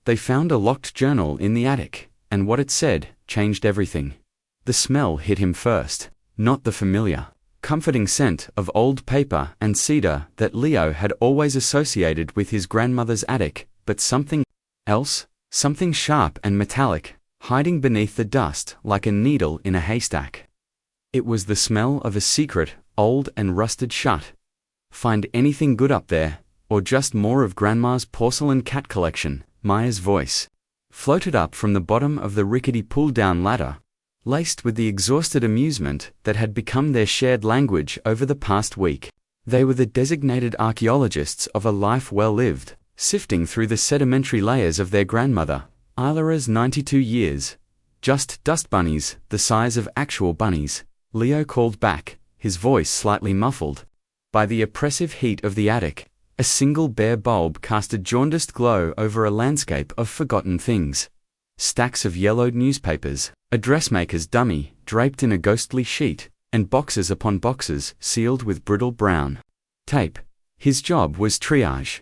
They found a locked journal in the attic, and what it said changed everything. The smell hit him first, not the familiar, comforting scent of old paper and cedar that Leo had always associated with his grandmother's attic, but something else, something sharp and metallic, hiding beneath the dust like a needle in a haystack. It was the smell of a secret, old and rusted shut. "Find anything good up there, or just more of Grandma's porcelain cat collection?" Maya's voice floated up from the bottom of the rickety pull-down ladder, laced with the exhausted amusement that had become their shared language over the past week. They were the designated archaeologists of a life well lived, sifting through the sedimentary layers of their grandmother, Ilara's 92 years. "Just dust bunnies, the size of actual bunnies," Leo called back, his voice slightly muffled by the oppressive heat of the attic. A single bare bulb cast a jaundiced glow over a landscape of forgotten things. Stacks of yellowed newspapers, a dressmaker's dummy draped in a ghostly sheet, and boxes upon boxes sealed with brittle brown tape. His job was triage.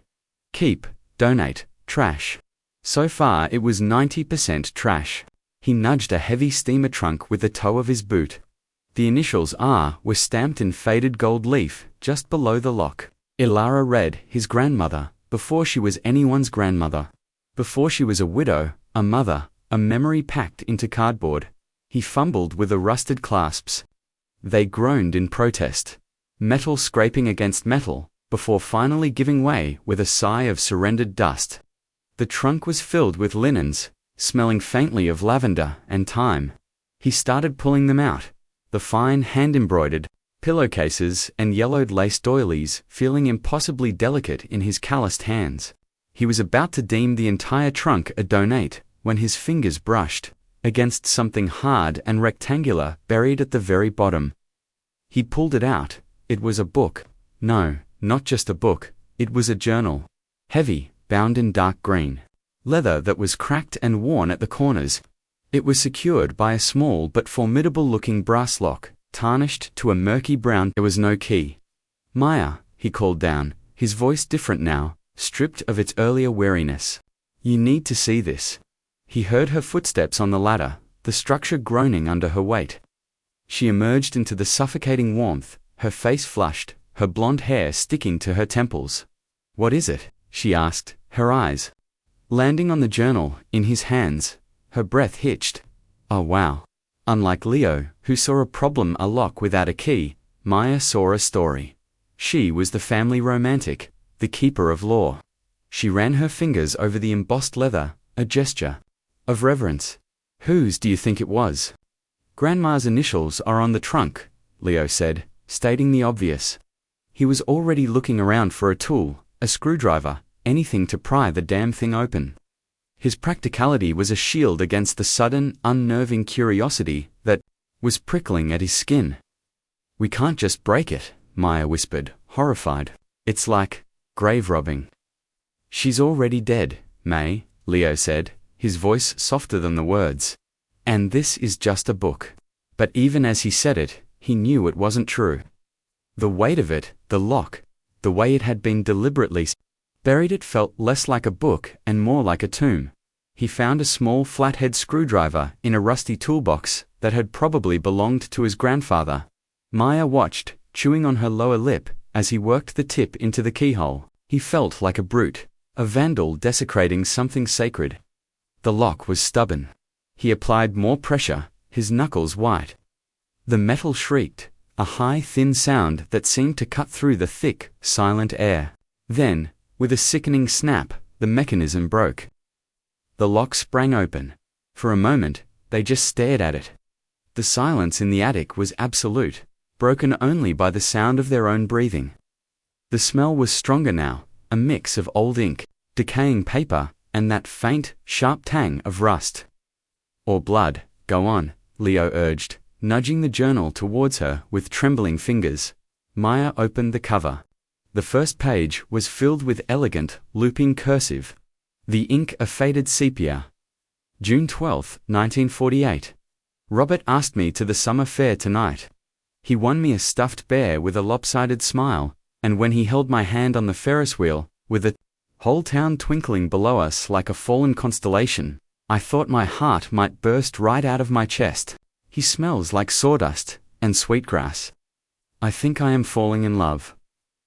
Keep, donate, trash. So far it was 90% trash. He nudged a heavy steamer trunk with the toe of his boot. The initials R were stamped in faded gold leaf just below the lock. Ilara read, his grandmother, before she was anyone's grandmother. Before she was a widow, a mother, a memory packed into cardboard. He fumbled with the rusted clasps. They groaned in protest, metal scraping against metal, before finally giving way with a sigh of surrendered dust. The trunk was filled with linens, smelling faintly of lavender and thyme. He started pulling them out, the fine hand-embroidered pillowcases and yellowed lace doilies feeling impossibly delicate in his calloused hands. He was about to deem the entire trunk a donate, when his fingers brushed against something hard and rectangular buried at the very bottom. He pulled it out. It was a book. No, not just a book, it was a journal. Heavy, bound in dark green leather that was cracked and worn at the corners. It was secured by a small but formidable-looking brass lock, tarnished to a murky brown. There was no key. "Maya," he called down, his voice different now, stripped of its earlier wariness. "You need to see this." He heard her footsteps on the ladder, the structure groaning under her weight. She emerged into the suffocating warmth, her face flushed, her blonde hair sticking to her temples. "What is it?" she asked, her eyes landing on the journal in his hands. Her breath hitched. Oh wow. Unlike Leo, who saw a problem, a lock without a key, Maya saw a story. She was the family romantic, the keeper of law. She ran her fingers over the embossed leather, a gesture of reverence. "Whose do you think it was?" "Grandma's initials are on the trunk," Leo said, stating the obvious. He was already looking around for a tool, a screwdriver, anything to pry the damn thing open. His practicality was a shield against the sudden, unnerving curiosity that was prickling at his skin. "We can't just break it," Maya whispered, horrified. "It's like grave robbing." "She's already dead, May," Leo said, his voice softer than the words. "And this is just a book." But even as he said it, he knew it wasn't true. The weight of it, the lock, the way it had been deliberately buried, it felt less like a book and more like a tomb. He found a small flathead screwdriver in a rusty toolbox that had probably belonged to his grandfather. Maya watched, chewing on her lower lip, as he worked the tip into the keyhole. He felt like a brute, a vandal desecrating something sacred. The lock was stubborn. He applied more pressure, his knuckles white. The metal shrieked, a high, thin sound that seemed to cut through the thick, silent air. Then, with a sickening snap, the mechanism broke. The lock sprang open. For a moment, they just stared at it. The silence in the attic was absolute, broken only by the sound of their own breathing. The smell was stronger now, a mix of old ink, decaying paper, and that faint, sharp tang of rust. "Or blood, go on," Leo urged, nudging the journal towards her with trembling fingers. Maya opened the cover. The first page was filled with elegant, looping cursive. The ink a faded sepia. June 12, 1948. "Robert asked me to the summer fair tonight. He won me a stuffed bear with a lopsided smile, and when he held my hand on the Ferris wheel, with a Whole town twinkling below us like a fallen constellation. I thought my heart might burst right out of my chest. He smells like sawdust and sweetgrass. I think I am falling in love.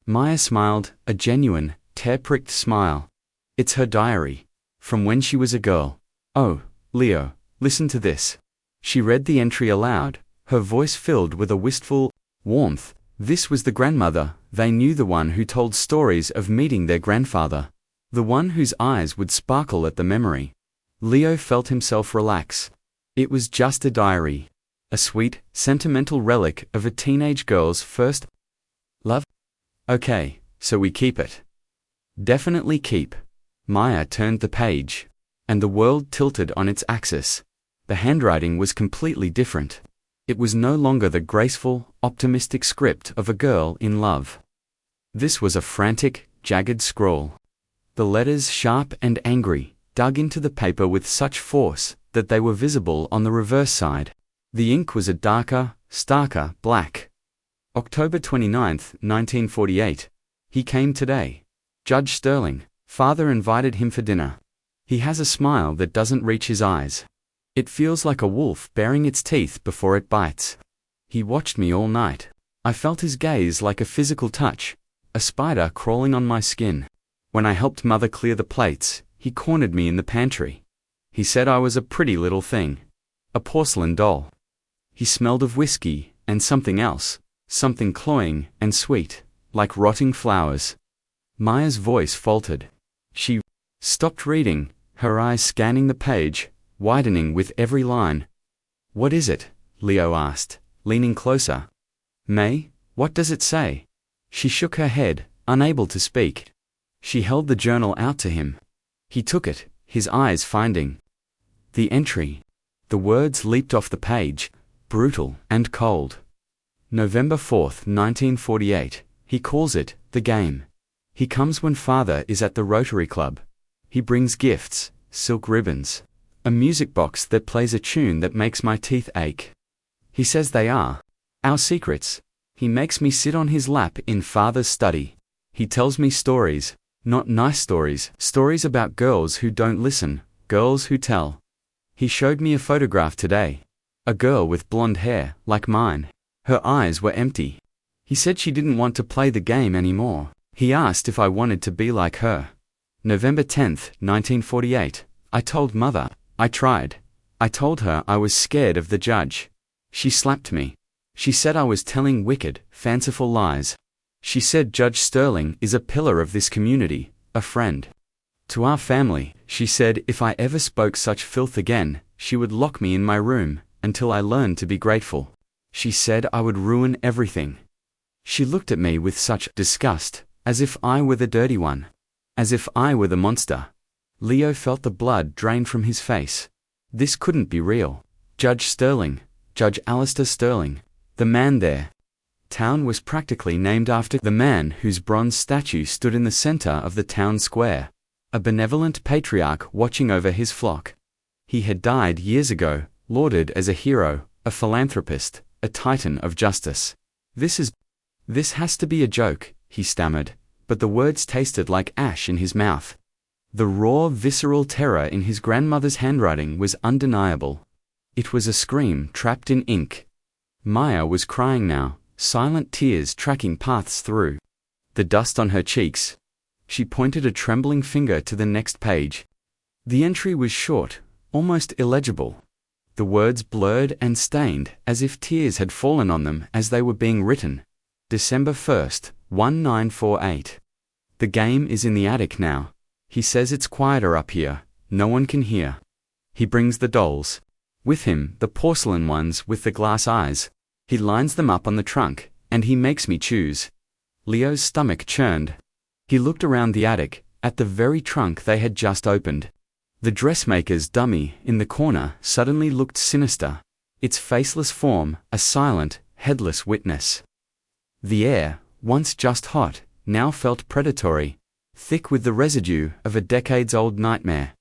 Maya smiled, a genuine, tear-pricked smile. It's her diary. From when she was a girl. Oh, Leo, listen to this. She read the entry aloud, her voice filled with a wistful warmth. This was the grandmother. They knew, the one who told stories of meeting their grandfather. The one whose eyes would sparkle at the memory. Leo felt himself relax. It was just a diary. A sweet, sentimental relic of a teenage girl's first love. Okay, so we keep it. Definitely keep. Maya turned the page, and the world tilted on its axis. The handwriting was completely different. It was no longer the graceful, optimistic script of a girl in love. This was a frantic, jagged scrawl. The letters, sharp and angry, dug into the paper with such force that they were visible on the reverse side. The ink was a darker, starker black. October 29th, 1948. He came today. Judge Sterling. Father invited him for dinner. He has a smile that doesn't reach his eyes. It feels like a wolf baring its teeth before it bites. He watched me all night. I felt his gaze like a physical touch, a spider crawling on my skin. When I helped Mother clear the plates, he cornered me in the pantry. He said I was a pretty little thing. A porcelain doll. He smelled of whiskey and something else, something cloying and sweet, like rotting flowers. Maya's voice faltered. She stopped reading, her eyes scanning the page, widening with every line. What is it? Leo asked, leaning closer. May, what does it say? She shook her head, unable to speak. She held the journal out to him. He took it, his eyes finding the entry. The words leaped off the page, brutal and cold. November 4th, 1948. He calls it the game. He comes when Father is at the Rotary Club. He brings gifts, silk ribbons, a music box that plays a tune that makes my teeth ache. He says they are our secrets. He makes me sit on his lap in Father's study. He tells me stories, not nice stories, stories about girls who don't listen, girls who tell. He showed me a photograph today. A girl with blonde hair, like mine. Her eyes were empty. He said she didn't want to play the game anymore. He asked if I wanted to be like her. November 10th, 1948. I told Mother. I tried. I told her I was scared of the judge. She slapped me. She said I was telling wicked, fanciful lies. She said Judge Sterling is a pillar of this community, a friend to our family. She said if I ever spoke such filth again, she would lock me in my room until I learned to be grateful. She said I would ruin everything. She looked at me with such disgust, as if I were the dirty one. As if I were the monster. Leo felt the blood drain from his face. This couldn't be real. Judge Sterling, Judge Alistair Sterling, the man there. Town was practically named after the man whose bronze statue stood in the center of the town square. A benevolent patriarch watching over his flock. He had died years ago, lauded as a hero, a philanthropist, a titan of justice. This has to be a joke, he stammered, but the words tasted like ash in his mouth. The raw, visceral terror in his grandmother's handwriting was undeniable. It was a scream trapped in ink. Maya was crying now, silent tears tracking paths through the dust on her cheeks. She pointed a trembling finger to the next page. The entry was short, almost illegible. The words blurred and stained as if tears had fallen on them as they were being written. December 1st, 1948. The game is in the attic now. He says it's quieter up here, no one can hear. He brings the dolls. With him, the porcelain ones with the glass eyes. He lines them up on the trunk, and he makes me choose. Leo's stomach churned. He looked around the attic, at the very trunk they had just opened. The dressmaker's dummy, in the corner, suddenly looked sinister. Its faceless form, a silent, headless witness. The air, once just hot, now felt predatory, thick with the residue of a decades-old nightmare.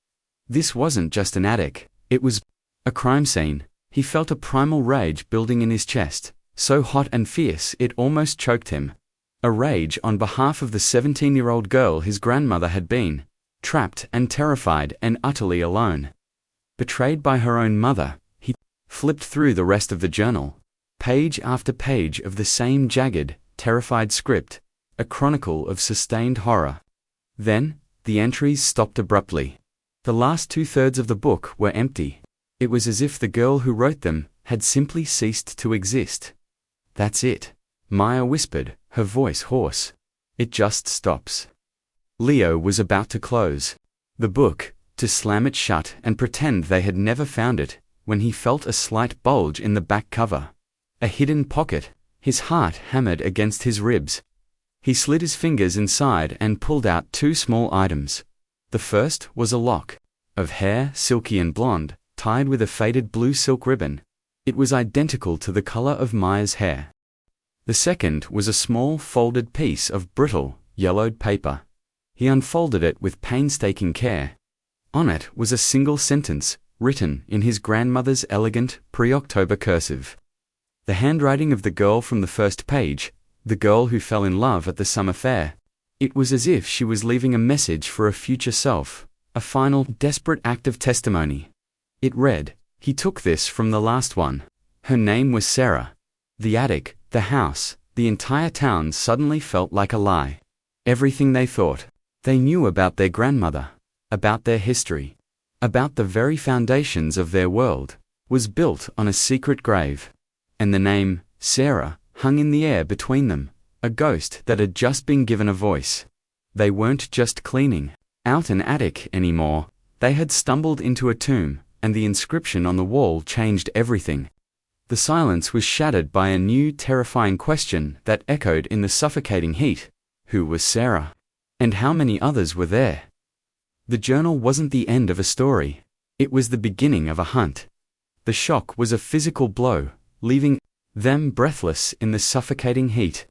This wasn't just an attic, it was a crime scene. He felt a primal rage building in his chest, so hot and fierce it almost choked him. A rage on behalf of the 17-year-old girl his grandmother had been, trapped and terrified and utterly alone. Betrayed by her own mother, he flipped through the rest of the journal. Page after page of the same jagged, terrified script, a chronicle of sustained horror. Then, the entries stopped abruptly. The last 2/3 of the book were empty. It was as if the girl who wrote them had simply ceased to exist. That's it, Maya whispered, her voice hoarse. It just stops. Leo was about to close the book, to slam it shut and pretend they had never found it, when he felt a slight bulge in the back cover. A hidden pocket, his heart hammered against his ribs. He slid his fingers inside and pulled out 2 small items. The first was a lock of hair, silky and blonde, tied with a faded blue silk ribbon. It was identical to the color of Maya's hair. The second was a small folded piece of brittle, yellowed paper. He unfolded it with painstaking care. On it was a single sentence, written in his grandmother's elegant, pre-October cursive. The handwriting of the girl from the first page, the girl who fell in love at the summer fair. It was as if she was leaving a message for a future self, a final, desperate act of testimony. It read, he took this from the last one. Her name was Sarah. The attic, the house, the entire town suddenly felt like a lie. Everything they thought they knew about their grandmother, about their history, about the very foundations of their world, was built on a secret grave. And the name, Sarah, hung in the air between them, a ghost that had just been given a voice. They weren't just cleaning out an attic anymore, they had stumbled into a tomb, and the inscription on the wall changed everything. The silence was shattered by a new, terrifying question that echoed in the suffocating heat. Who was Sarah? And how many others were there? The journal wasn't the end of a story. It was the beginning of a hunt. The shock was a physical blow, leaving them breathless in the suffocating heat.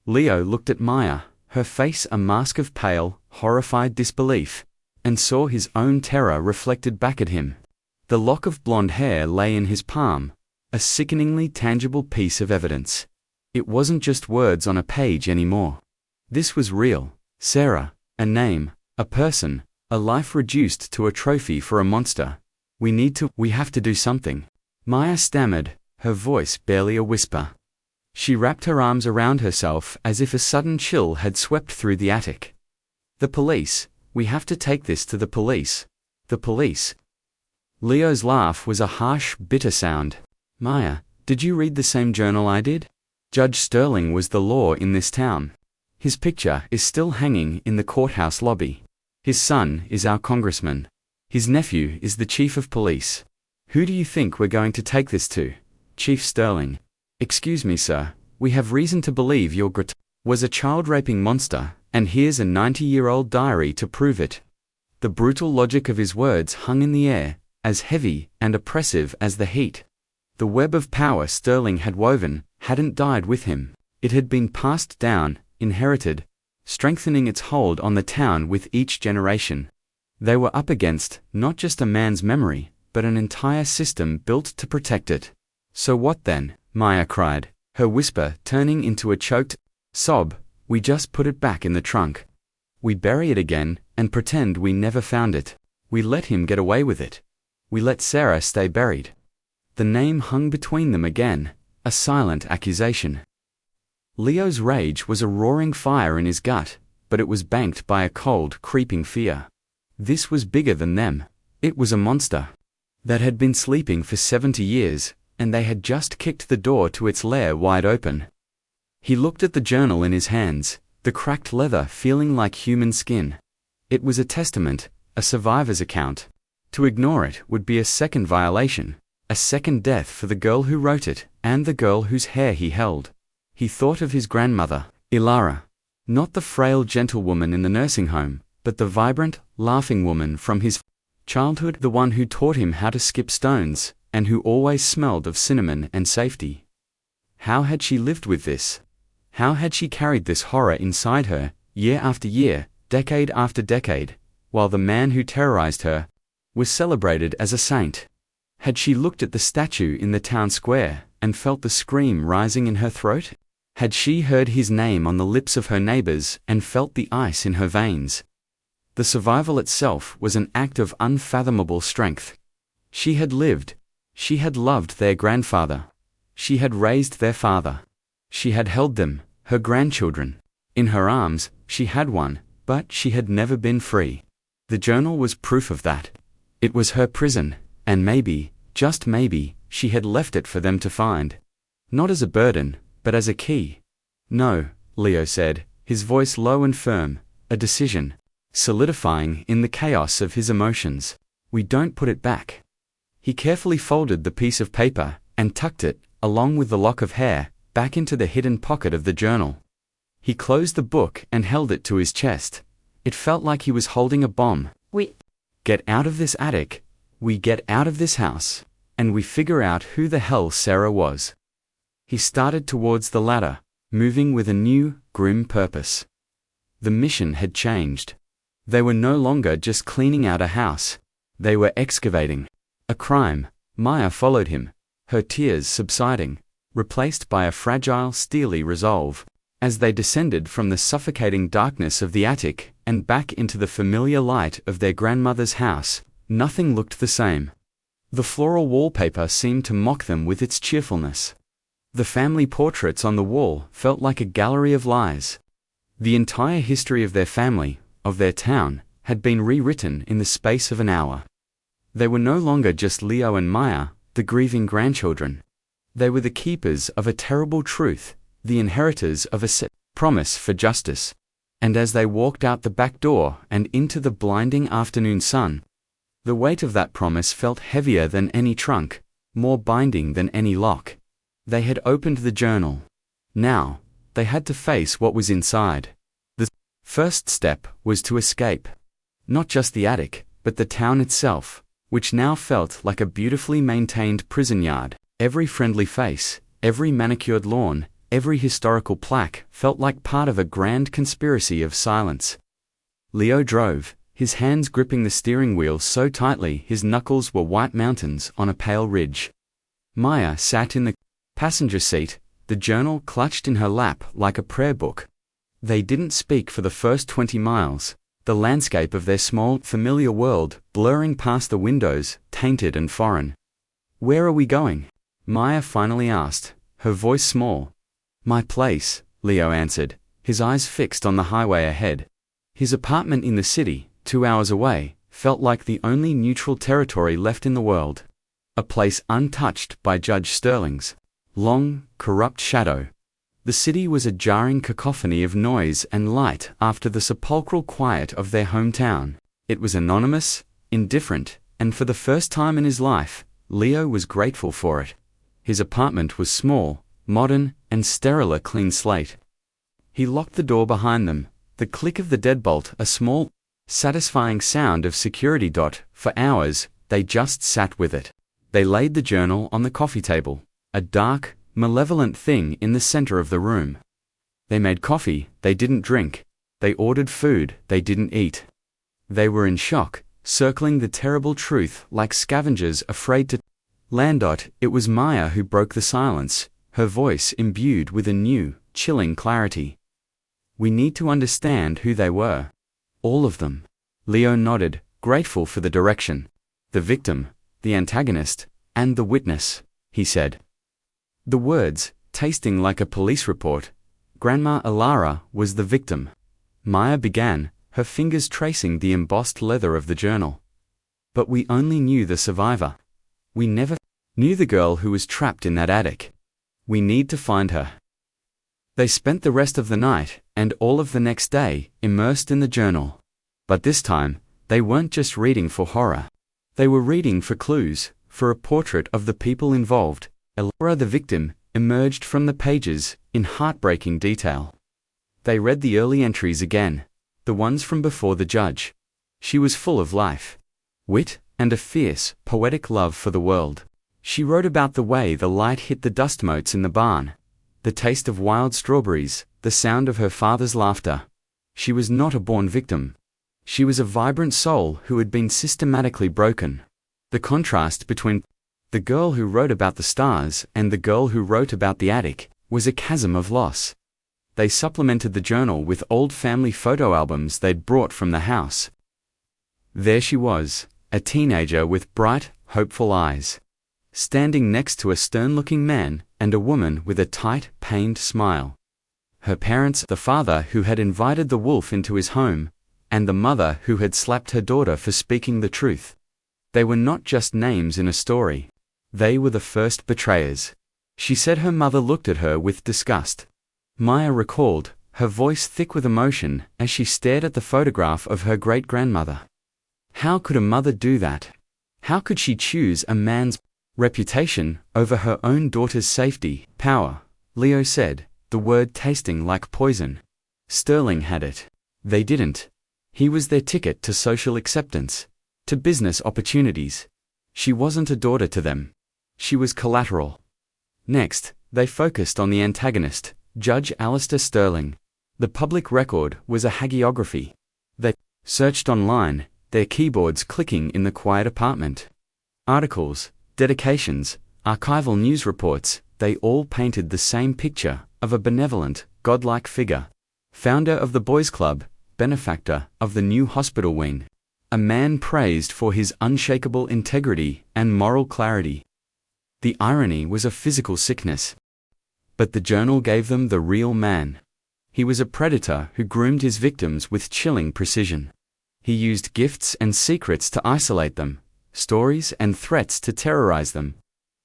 Leo looked at Maya, her face a mask of pale, horrified disbelief, and saw his own terror reflected back at him. The lock of blonde hair lay in his palm, a sickeningly tangible piece of evidence. It wasn't just words on a page anymore. This was real. Sarah, a name, a person, a life reduced to a trophy for a monster. We have to do something. Maya stammered, her voice barely a whisper. She wrapped her arms around herself as if a sudden chill had swept through the attic. The police, we have to take this to the police. The police. Leo's laugh was a harsh, bitter sound. Maya, did you read the same journal I did? Judge Sterling was the law in this town. His picture is still hanging in the courthouse lobby. His son is our congressman. His nephew is the chief of police. Who do you think we're going to take this to? Chief Sterling. Excuse me, sir, we have reason to believe your was a child-raping monster, and here's a 90-year-old diary to prove it. The brutal logic of his words hung in the air, as heavy and oppressive as the heat. The web of power Sterling had woven hadn't died with him. It had been passed down, inherited, strengthening its hold on the town with each generation. They were up against not just a man's memory, but an entire system built to protect it. So what then? Maya cried, her whisper turning into a choked sob. We just put it back in the trunk. We bury it again and pretend we never found it. We let him get away with it. We let Sarah stay buried. The name hung between them again, a silent accusation. Leo's rage was a roaring fire in his gut, but it was banked by a cold, creeping fear. This was bigger than them. It was a monster that had been sleeping for 70 years, and they had just kicked the door to its lair wide open. He looked at the journal in his hands, the cracked leather feeling like human skin. It was a testament, a survivor's account. To ignore it would be a second violation, a second death for the girl who wrote it, and the girl whose hair he held. He thought of his grandmother, Ilara. Not the frail gentlewoman in the nursing home, but the vibrant, laughing woman from his childhood, the one who taught him how to skip stones, and who always smelled of cinnamon and safety. How had she lived with this? How had she carried this horror inside her, year after year, decade after decade, while the man who terrorized her was celebrated as a saint? Had she looked at the statue in the town square and felt the scream rising in her throat? Had she heard his name on the lips of her neighbors and felt the ice in her veins? The survival itself was an act of unfathomable strength. She had lived. She had loved their grandfather. She had raised their father. She had held them, her grandchildren. In her arms, she had one, but she had never been free. The journal was proof of that. It was her prison, and maybe, just maybe, she had left it for them to find. Not as a burden, but as a key. No, Leo said, his voice low and firm, a decision, solidifying in the chaos of his emotions. We don't put it back. He carefully folded the piece of paper, and tucked it, along with the lock of hair, back into the hidden pocket of the journal. He closed the book and held it to his chest. It felt like he was holding a bomb. We get out of this attic, we get out of this house, and we figure out who the hell Sarah was. He started towards the ladder, moving with a new, grim purpose. The mission had changed. They were no longer just cleaning out a house. They were excavating a crime. Maya followed him, her tears subsiding, replaced by a fragile, steely resolve. As they descended from the suffocating darkness of the attic and back into the familiar light of their grandmother's house, nothing looked the same. The floral wallpaper seemed to mock them with its cheerfulness. The family portraits on the wall felt like a gallery of lies. The entire history of their family, of their town, had been rewritten in the space of an hour. They were no longer just Leo and Maya, the grieving grandchildren. They were the keepers of a terrible truth, the inheritors of a set promise for justice. And as they walked out the back door and into the blinding afternoon sun, the weight of that promise felt heavier than any trunk, more binding than any lock. They had opened the journal. Now, they had to face what was inside. The first step was to escape. Not just the attic, but the town itself, which now felt like a beautifully maintained prison yard. Every friendly face, every manicured lawn, every historical plaque felt like part of a grand conspiracy of silence. Leo drove, his hands gripping the steering wheel so tightly his knuckles were white mountains on a pale ridge. Maya sat in the passenger seat, the journal clutched in her lap like a prayer book. They didn't speak for the first 20 miles, the landscape of their small, familiar world blurring past the windows, tainted and foreign. "Where are we going?" Maya finally asked, her voice small. "My place," Leo answered, his eyes fixed on the highway ahead. His apartment in the city, 2 hours away, felt like the only neutral territory left in the world. A place untouched by Judge Sterling's long, corrupt shadow. The city was a jarring cacophony of noise and light after the sepulchral quiet of their hometown. It was anonymous, indifferent, and for the first time in his life, Leo was grateful for it. His apartment was small, modern, and sterile, a clean slate. He locked the door behind them, the click of the deadbolt a small, satisfying sound of security. For hours, they just sat with it. They laid the journal on the coffee table, a dark, malevolent thing in the center of the room. They made coffee, they didn't drink. They ordered food, they didn't eat. They were in shock, circling the terrible truth like scavengers afraid to land. It was Maya who broke the silence, her voice imbued with a new, chilling clarity. "We need to understand who they were. All of them." Leo nodded, grateful for the direction. "The victim, the antagonist, and the witness," he said. The words, tasting like a police report. Grandma Alara was the victim. Maya began, her fingers tracing the embossed leather of the journal. "But we only knew the survivor. We never knew the girl who was trapped in that attic. We need to find her." They spent the rest of the night, and all of the next day, immersed in the journal. But this time, they weren't just reading for horror. They were reading for clues, for a portrait of the people involved. Alara, the victim, emerged from the pages, in heartbreaking detail. They read the early entries again, the ones from before the judge. She was full of life, wit, and a fierce, poetic love for the world. She wrote about the way the light hit the dust motes in the barn, the taste of wild strawberries, the sound of her father's laughter. She was not a born victim. She was a vibrant soul who had been systematically broken. The contrast between the girl who wrote about the stars and the girl who wrote about the attic was a chasm of loss. They supplemented the journal with old family photo albums they'd brought from the house, There she was, a teenager with bright, hopeful eyes, standing next to a stern-looking man and a woman with a tight, pained smile. Her parents, the father who had invited the wolf into his home, and the mother who had slapped her daughter for speaking the truth. They were not just names in a story. They were the first betrayers. She said her mother looked at her with disgust. Maya recalled, her voice thick with emotion, as she stared at the photograph of her great-grandmother. How could a mother do that? How could she choose a man's reputation over her own daughter's safety? Power, Leo said, the word tasting like poison. Sterling had it. They didn't. He was their ticket to social acceptance, to business opportunities. She wasn't a daughter to them. She was collateral. Next, they focused on the antagonist, Judge Alistair Sterling. The public record was a hagiography. They searched online, their keyboards clicking in the quiet apartment. Articles, dedications, archival news reports, they all painted the same picture of a benevolent, godlike figure. Founder of the Boys Club, benefactor of the new hospital wing. A man praised for his unshakable integrity and moral clarity. The irony was a physical sickness. But the journal gave them the real man. He was a predator who groomed his victims with chilling precision. He used gifts and secrets to isolate them, stories and threats to terrorize them.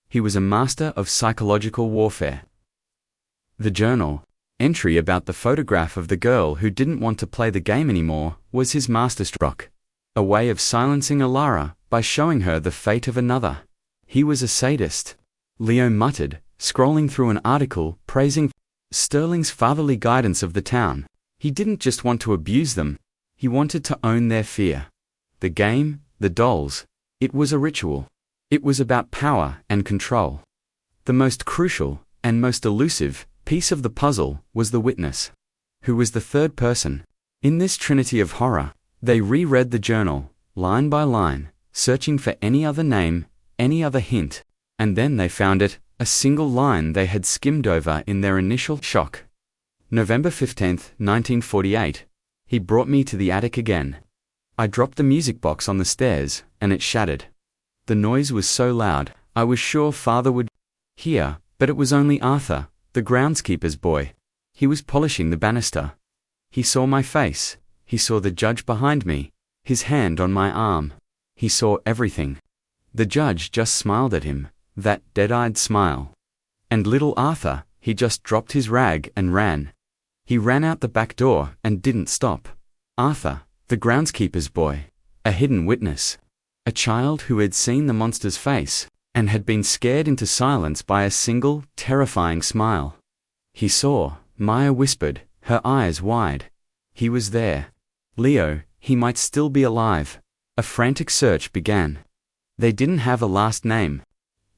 He was a master of psychological warfare. The journal entry about the photograph of the girl who didn't want to play the game anymore was his masterstroke. A way of silencing Alara by showing her the fate of another. He was a sadist. Leo muttered, scrolling through an article praising Sterling's fatherly guidance of the town. He didn't just want to abuse them. He wanted to own their fear. The game, the dolls, it was a ritual. It was about power and control. The most crucial and most elusive piece of the puzzle was the witness. Who was the third person? In this trinity of horror, they reread the journal, line by line, searching for any other name, any other hint, and then they found it, a single line they had skimmed over in their initial shock. November 15, 1948. He brought me to the attic again. I dropped the music box on the stairs, and it shattered. The noise was so loud, I was sure Father would hear, but it was only Arthur, the groundskeeper's boy. He was polishing the banister. He saw my face. He saw the judge behind me, his hand on my arm. He saw everything. The judge just smiled at him, that dead-eyed smile. And little Arthur, he just dropped his rag and ran. He ran out the back door and didn't stop. Arthur, the groundskeeper's boy, a hidden witness. A child who had seen the monster's face, and had been scared into silence by a single, terrifying smile. He saw, Maya whispered, her eyes wide. He was there. Leo, he might still be alive. A frantic search began. They didn't have a last name.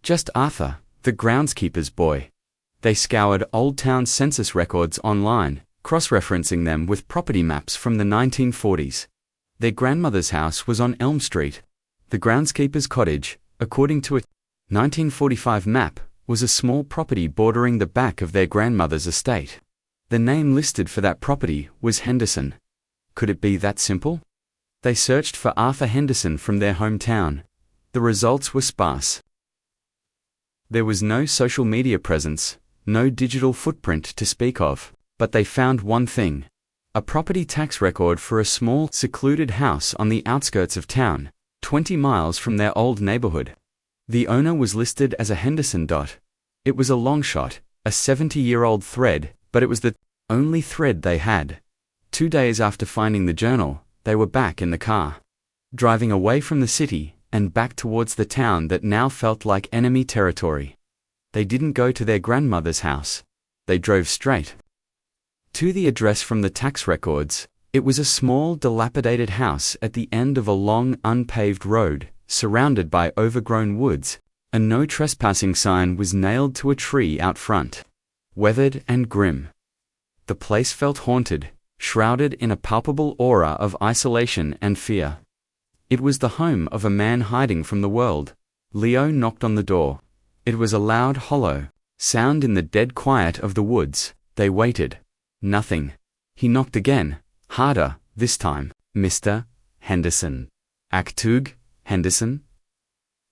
Just Arthur, the groundskeeper's boy. They scoured Old Town census records online, cross-referencing them with property maps from the 1940s. Their grandmother's house was on Elm Street. The groundskeeper's cottage, according to a 1945 map, was a small property bordering the back of their grandmother's estate. The name listed for that property was Henderson. Could it be that simple? They searched for Arthur Henderson from their hometown. The results were sparse. There was no social media presence, no digital footprint to speak of, but they found one thing: a property tax record for a small, secluded house on the outskirts of town, 20 miles from their old neighborhood. The owner was listed as a Henderson. It was a long shot, a 70-year-old thread, but it was the only thread they had. 2 days after finding the journal, they were back in the car, driving away from the city and back towards the town that now felt like enemy territory. They didn't go to their grandmother's house. They drove straight to the address from the tax records. It was a small, dilapidated house at the end of a long, unpaved road, surrounded by overgrown woods. A no trespassing sign was nailed to a tree out front. Weathered and grim. The place felt haunted, shrouded in a palpable aura of isolation and fear. It was the home of a man hiding from the world. Leo knocked on the door. It was a loud, hollow sound in the dead quiet of the woods. They waited. Nothing. He knocked again, harder, this time. Mr. Henderson. Aktug, Henderson?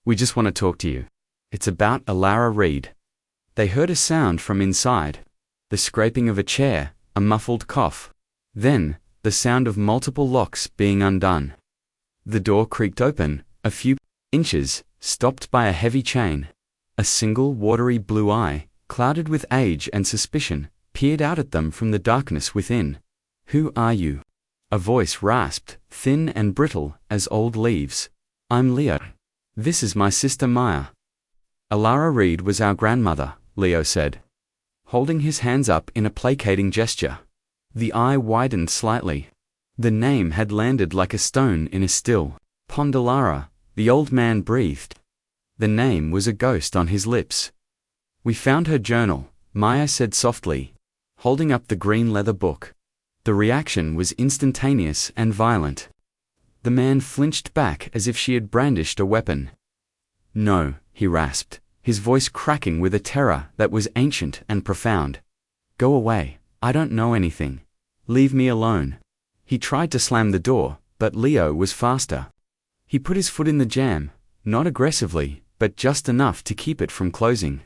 We just want to talk to you. It's about Alara Reed. They heard a sound from inside. The scraping of a chair, a muffled cough. Then, the sound of multiple locks being undone. The door creaked open, a few inches, stopped by a heavy chain. A single watery blue eye, clouded with age and suspicion, peered out at them from the darkness within. "Who are you?" A voice rasped, thin and brittle as old leaves. "I'm Leo. This is my sister Maya." "Alara Reed was our grandmother," Leo said, holding his hands up in a placating gesture. The eye widened slightly. The name had landed like a stone in a still pond. Alara, the old man breathed. The name was a ghost on his lips. "We found her journal," Maya said softly, holding up the green leather book. The reaction was instantaneous and violent. The man flinched back as if she had brandished a weapon. "No," he rasped, his voice cracking with a terror that was ancient and profound. "Go away, I don't know anything. Leave me alone." He tried to slam the door, but Leo was faster. He put his foot in the jam, not aggressively, but just enough to keep it from closing.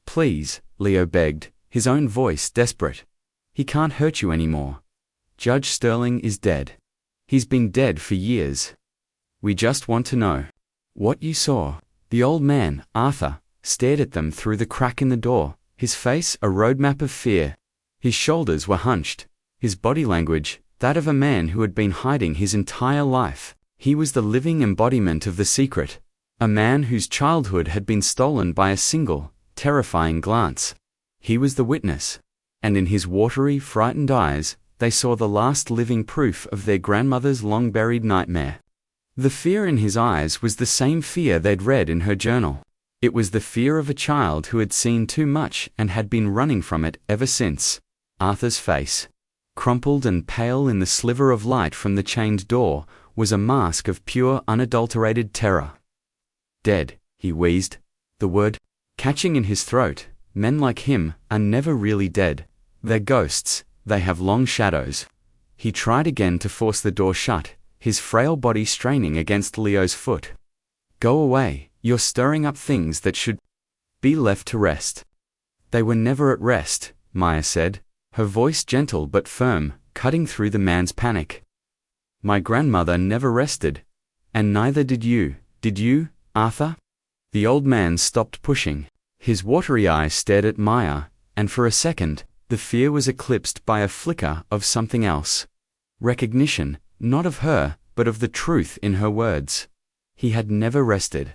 "Please," Leo begged, his own voice desperate. "He can't hurt you anymore. Judge Sterling is dead. He's been dead for years. We just want to know what you saw." The old man, Arthur, stared at them through the crack in the door, his face a roadmap of fear. His shoulders were hunched, his body language that of a man who had been hiding his entire life. He was the living embodiment of the secret, a man whose childhood had been stolen by a single, terrifying glance. He was the witness, and in his watery, frightened eyes, they saw the last living proof of their grandmother's long-buried nightmare. The fear in his eyes was the same fear they'd read in her journal. It was the fear of a child who had seen too much and had been running from it ever since. Arthur's face, crumpled and pale in the sliver of light from the chained door, was a mask of pure, unadulterated terror. "Dead," he wheezed, the word catching in his throat. "Men like him are never really dead. They're ghosts, they have long shadows." He tried again to force the door shut, his frail body straining against Leo's foot. "Go away, you're stirring up things that should be left to rest." "They were never at rest," Maya said, her voice gentle but firm, cutting through the man's panic. "My grandmother never rested. And neither did you, Arthur?" The old man stopped pushing. His watery eyes stared at Maya, and for a second, the fear was eclipsed by a flicker of something else. Recognition, not of her, but of the truth in her words. He had never rested.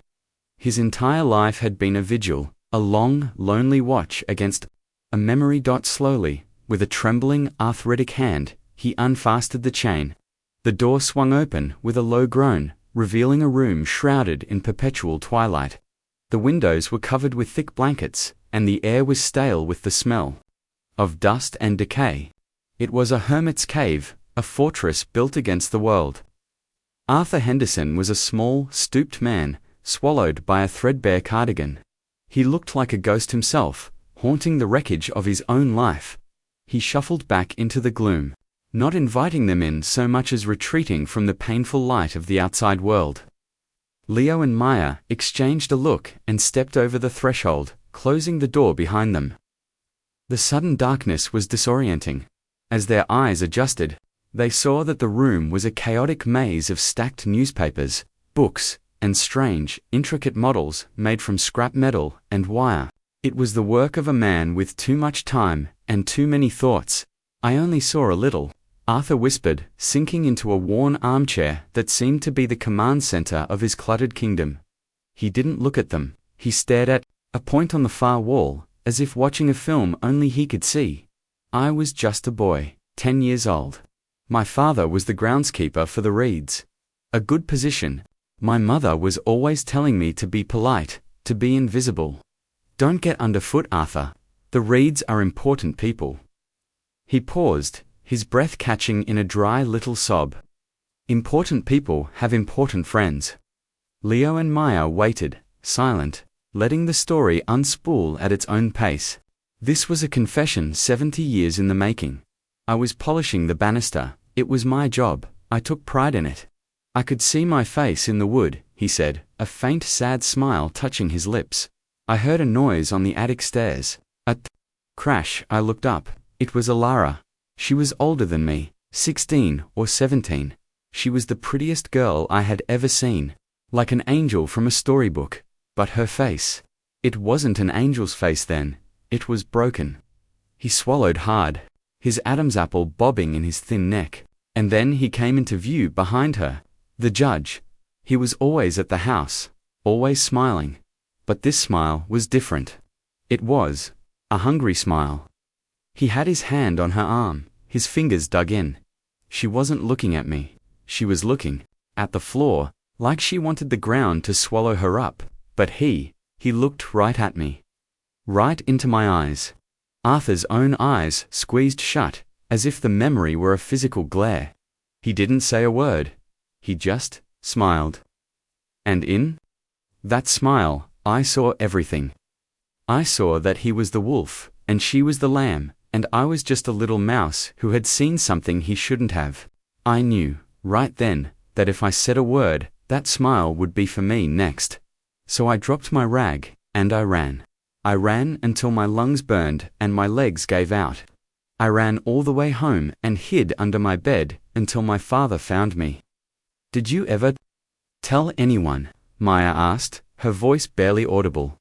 His entire life had been a vigil, a long, lonely watch against a memory. Slowly, with a trembling, arthritic hand, he unfastened the chain. The door swung open with a low groan, revealing a room shrouded in perpetual twilight. The windows were covered with thick blankets, and the air was stale with the smell of dust and decay. It was a hermit's cave, a fortress built against the world. Arthur Henderson was a small, stooped man, swallowed by a threadbare cardigan. He looked like a ghost himself, haunting the wreckage of his own life. He shuffled back into the gloom, not inviting them in so much as retreating from the painful light of the outside world. Leo and Maya exchanged a look and stepped over the threshold, closing the door behind them. The sudden darkness was disorienting. As their eyes adjusted, they saw that the room was a chaotic maze of stacked newspapers, books, and strange, intricate models made from scrap metal and wire. It was the work of a man with too much time and too many thoughts. "I only saw a little," Arthur whispered, sinking into a worn armchair that seemed to be the command center of his cluttered kingdom. He didn't look at them. He stared at a point on the far wall, as if watching a film only he could see. "I was just a boy, 10 years old. My father was the groundskeeper for the Reeds. A good position. My mother was always telling me to be polite, to be invisible. Don't get underfoot, Arthur. The Reeds are important people." He paused, his breath catching in a dry little sob. Important people have important friends. Leo and Maya waited, silent, letting the story unspool at its own pace. This was a confession 70 years in the making. "I was polishing the banister. It was my job. I took pride in it. I could see my face in the wood, he said, a faint sad smile touching his lips. I heard a noise on the attic stairs. A crash. I looked up. It was Alara. She was older than me, 16 or 17. She was the prettiest girl I had ever seen, like an angel from a storybook. But her face. It wasn't an angel's face then. It was broken. He swallowed hard, his Adam's apple bobbing in his thin neck. And then he came into view behind her. The judge. He was always at the house, always smiling. But this smile was different. It was a hungry smile. He had his hand on her arm, his fingers dug in. She wasn't looking at me. She was looking at the floor, like she wanted the ground to swallow her up. But he looked right at me. Right into my eyes. Arthur's own eyes squeezed shut, as if the memory were a physical glare. He didn't say a word. He just smiled. And in that smile, I saw everything. I saw that he was the wolf, and she was the lamb, and I was just a little mouse who had seen something he shouldn't have. I knew, right then, that if I said a word, that smile would be for me next. So I dropped my rag, and I ran. I ran until my lungs burned and my legs gave out. I ran all the way home and hid under my bed until my father found me. Did you ever tell anyone? Maya asked, her voice barely audible.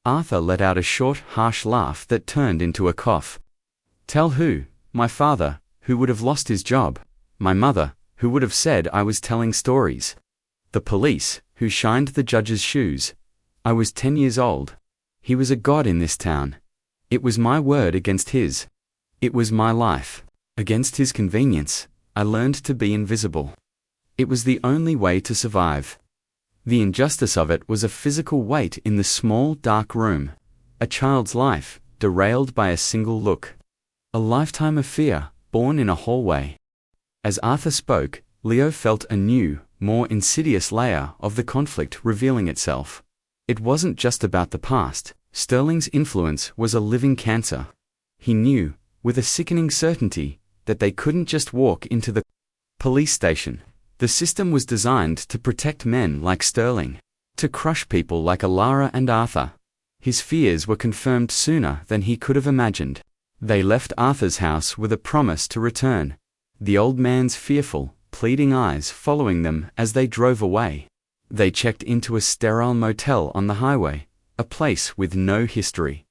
Arthur let out a short, harsh laugh that turned into a cough. Tell who? My father, who would have lost his job. My mother, who would have said I was telling stories. The police, who shined the judge's shoes. I was 10 years old. He was a god in this town. It was my word against his. It was my life. Against his convenience, I learned to be invisible. It was the only way to survive. The injustice of it was a physical weight in the small, dark room. A child's life, derailed by a single look. A lifetime of fear, born in a hallway. As Arthur spoke, Leo felt a new, more insidious layer of the conflict revealing itself. It wasn't just about the past. Sterling's influence was a living cancer. He knew, with a sickening certainty, that they couldn't just walk into the police station. The system was designed to protect men like Sterling, to crush people like Alara and Arthur. His fears were confirmed sooner than he could have imagined. They left Arthur's house with a promise to return, the old man's fearful, pleading eyes following them as they drove away. They checked into a sterile motel on the highway, a place with no history.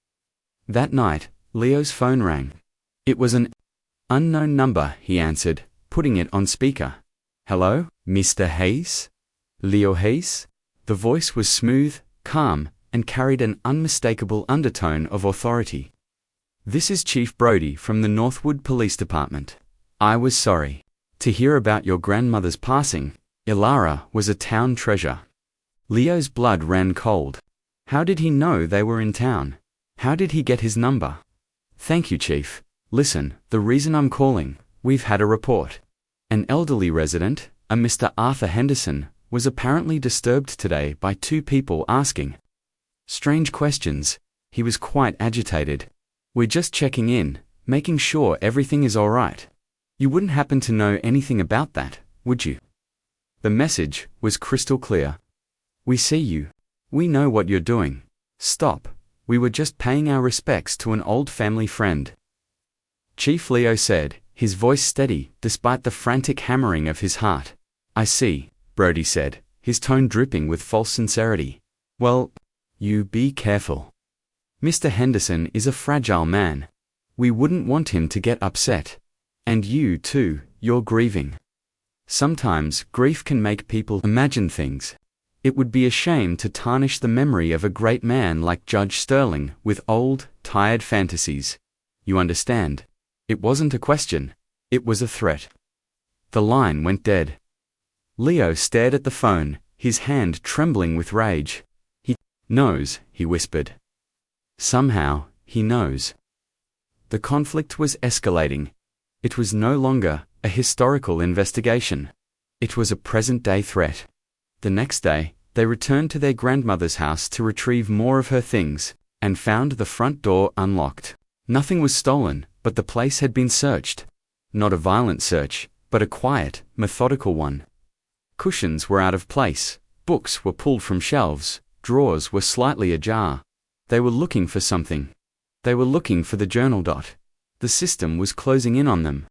That night, Leo's phone rang. It was an unknown number, he answered, putting it on speaker. Hello, Mr. Hayes? Leo Hayes? The voice was smooth, calm, and carried an unmistakable undertone of authority. This is Chief Brody from the Northwood Police Department. I was sorry to hear about your grandmother's passing. Ilara was a town treasure. Leo's blood ran cold. How did he know they were in town? How did he get his number? Thank you, Chief. Listen, the reason I'm calling, we've had a report. An elderly resident, a Mr. Arthur Henderson, was apparently disturbed today by 2 people asking strange questions. He was quite agitated. We're just checking in, making sure everything is all right. You wouldn't happen to know anything about that, would you? The message was crystal clear. We see you. We know what you're doing. Stop. We were just paying our respects to an old family friend. Chief Leo said, his voice steady despite the frantic hammering of his heart. I see, Brody said, his tone dripping with false sincerity. Well, you be careful. Mr. Henderson is a fragile man. We wouldn't want him to get upset. And you too, you're grieving. Sometimes grief can make people imagine things. It would be a shame to tarnish the memory of a great man like Judge Sterling with old, tired fantasies. You understand? It wasn't a question. It was a threat. The line went dead. Leo stared at the phone, his hand trembling with rage. He knows, he whispered. Somehow, he knows. The conflict was escalating. It was no longer a historical investigation. It was a present-day threat. The next day, they returned to their grandmother's house to retrieve more of her things, and found the front door unlocked. Nothing was stolen, but the place had been searched. Not a violent search, but a quiet, methodical one. Cushions were out of place, books were pulled from shelves, drawers were slightly ajar. They were looking for something. They were looking for the journal. The system was closing in on them.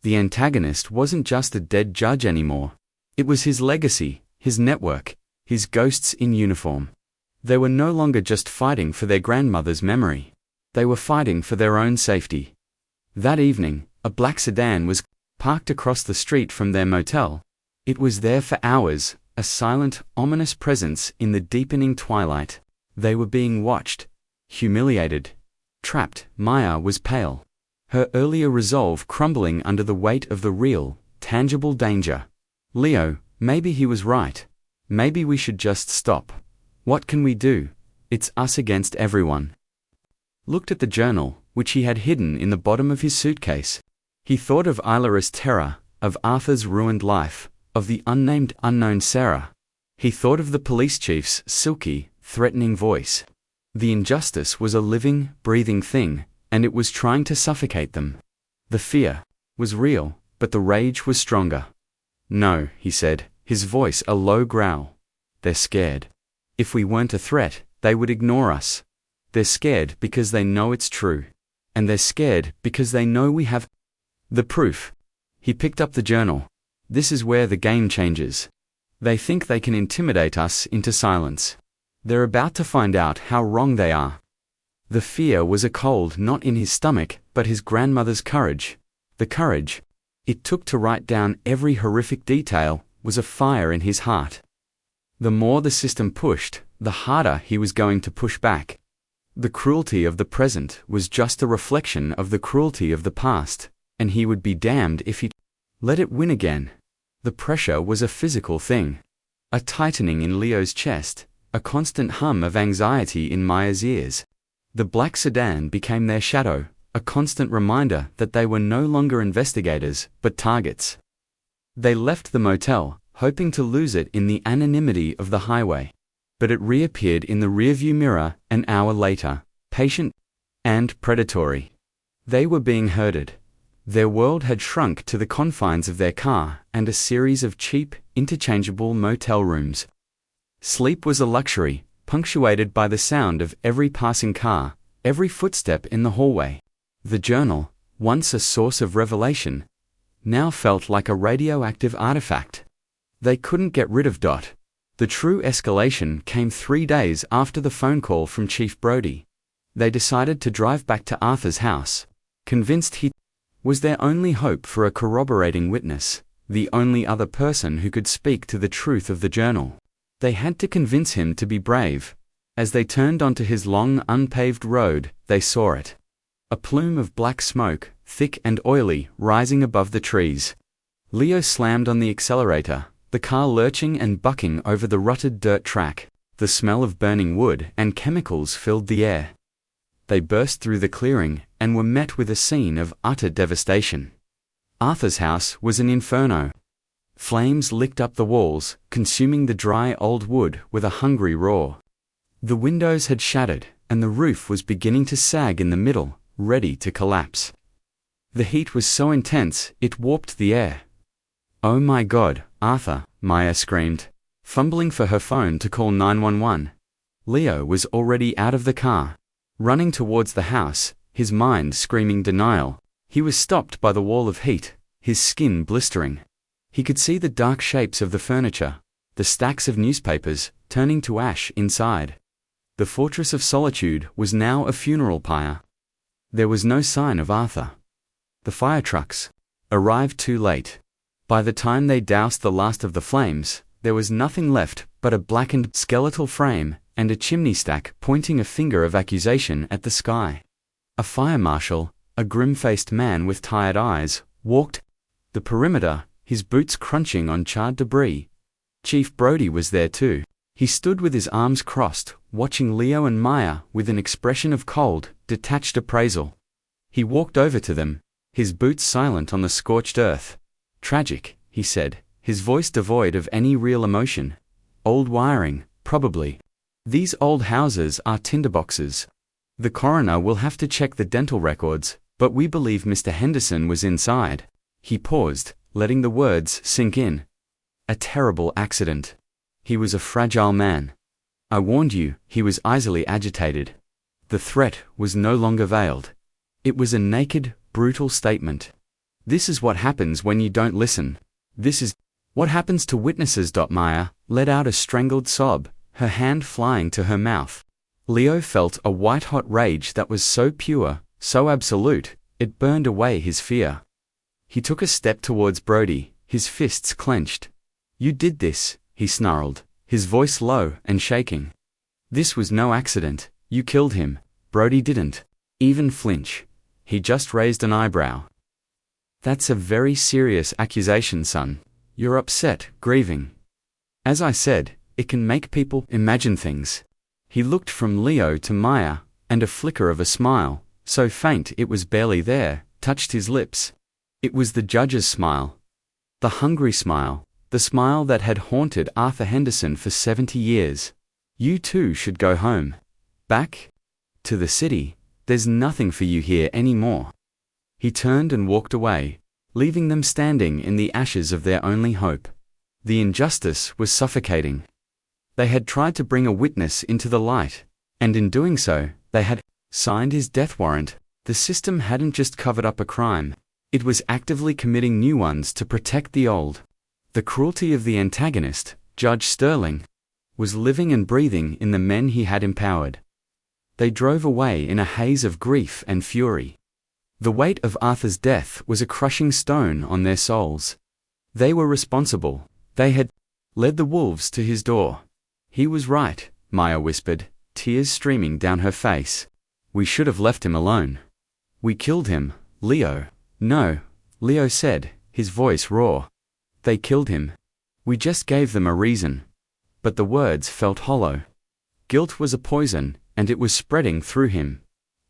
The antagonist wasn't just a dead judge anymore. It was his legacy, his network, his ghosts in uniform. They were no longer just fighting for their grandmother's memory. They were fighting for their own safety. That evening, a black sedan was parked across the street from their motel. It was there for hours, a silent, ominous presence in the deepening twilight. They were being watched, humiliated, trapped. Maya was pale, her earlier resolve crumbling under the weight of the real, tangible danger. Leo, maybe he was right. Maybe we should just stop. What can we do? It's us against everyone. Looked at the journal, which he had hidden in the bottom of his suitcase. He thought of Ilara's terror, of Arthur's ruined life, of the unnamed unknown Sarah. He thought of the police chief's silky, threatening voice. The injustice was a living, breathing thing, and it was trying to suffocate them. The fear was real, but the rage was stronger. No, he said, his voice a low growl. They're scared. If we weren't a threat, they would ignore us. They're scared because they know it's true. And they're scared because they know we have the proof. He picked up the journal. This is where the game changes. They think they can intimidate us into silence. They're about to find out how wrong they are. The fear was a cold not in his stomach, but his grandmother's courage. The courage it took to write down every horrific detail was a fire in his heart. The more the system pushed, the harder he was going to push back. The cruelty of the present was just a reflection of the cruelty of the past, and he would be damned if he let it win again. The pressure was a physical thing. A tightening in Leo's chest, a constant hum of anxiety in Maya's ears. The black sedan became their shadow, a constant reminder that they were no longer investigators, but targets. They left the motel, hoping to lose it in the anonymity of the highway. But it reappeared in the rearview mirror an hour later, patient and predatory. They were being herded. Their world had shrunk to the confines of their car and a series of cheap, interchangeable motel rooms. Sleep was a luxury, punctuated by the sound of every passing car, every footstep in the hallway. The journal, once a source of revelation, now felt like a radioactive artifact. They couldn't get rid of Dot. The true escalation came 3 days after the phone call from Chief Brody. They decided to drive back to Arthur's house, convinced he was their only hope for a corroborating witness, the only other person who could speak to the truth of the journal. They had to convince him to be brave. As they turned onto his long, unpaved road, they saw it. A plume of black smoke, thick and oily, rising above the trees. Leo slammed on the accelerator, the car lurching and bucking over the rutted dirt track. The smell of burning wood and chemicals filled the air. They burst through the clearing and were met with a scene of utter devastation. Arthur's house was an inferno. Flames licked up the walls, consuming the dry old wood with a hungry roar. The windows had shattered, and the roof was beginning to sag in the middle, ready to collapse. The heat was so intense, it warped the air. "Oh my God, Arthur," Maya screamed, fumbling for her phone to call 911. Leo was already out of the car, running towards the house, his mind screaming denial. He was stopped by the wall of heat, his skin blistering. He could see the dark shapes of the furniture, the stacks of newspapers, turning to ash inside. The fortress of solitude was now a funeral pyre. There was no sign of Arthur. The fire trucks arrived too late. By the time they doused the last of the flames, there was nothing left but a blackened skeletal frame and a chimney stack pointing a finger of accusation at the sky. A fire marshal, a grim-faced man with tired eyes, walked the perimeter, his boots crunching on charred debris. Chief Brody was there too. He stood with his arms crossed, watching Leo and Maya with an expression of cold, detached appraisal. He walked over to them, his boots silent on the scorched earth. "Tragic," he said, his voice devoid of any real emotion. "Old wiring, probably. These old houses are tinderboxes. The coroner will have to check the dental records, but we believe Mr. Henderson was inside." He paused, letting the words sink in. A terrible accident. He was a fragile man. I warned you. He was easily agitated. The threat was no longer veiled. It was a naked, brutal statement. This is what happens when you don't listen. This is what happens to witnesses. Maya let out a strangled sob, her hand flying to her mouth. Leo felt a white-hot rage that was so pure, so absolute, it burned away his fear. He took a step towards Brody, his fists clenched. "You did this," he snarled, his voice low and shaking. "This was no accident. You killed him." Brody didn't even flinch. He just raised an eyebrow. "That's a very serious accusation, son. You're upset, grieving. As I said, it can make people imagine things." He looked from Leo to Maya, and a flicker of a smile, so faint it was barely there, touched his lips. It was the judge's smile. The hungry smile, the smile that had haunted Arthur Henderson for 70 years. "You too should go home. Back to the city. There's nothing for you here anymore." He turned and walked away, leaving them standing in the ashes of their only hope. The injustice was suffocating. They had tried to bring a witness into the light, and in doing so, they had signed his death warrant. The system hadn't just covered up a crime, it was actively committing new ones to protect the old. The cruelty of the antagonist, Judge Sterling, was living and breathing in the men he had empowered. They drove away in a haze of grief and fury. The weight of Arthur's death was a crushing stone on their souls. They were responsible. They had led the wolves to his door. "He was right," Maya whispered, tears streaming down her face. "We should have left him alone." "We killed him, Leo." "No," Leo said, his voice raw. "They killed him. We just gave them a reason." But the words felt hollow. Guilt was a poison, and it was spreading through him.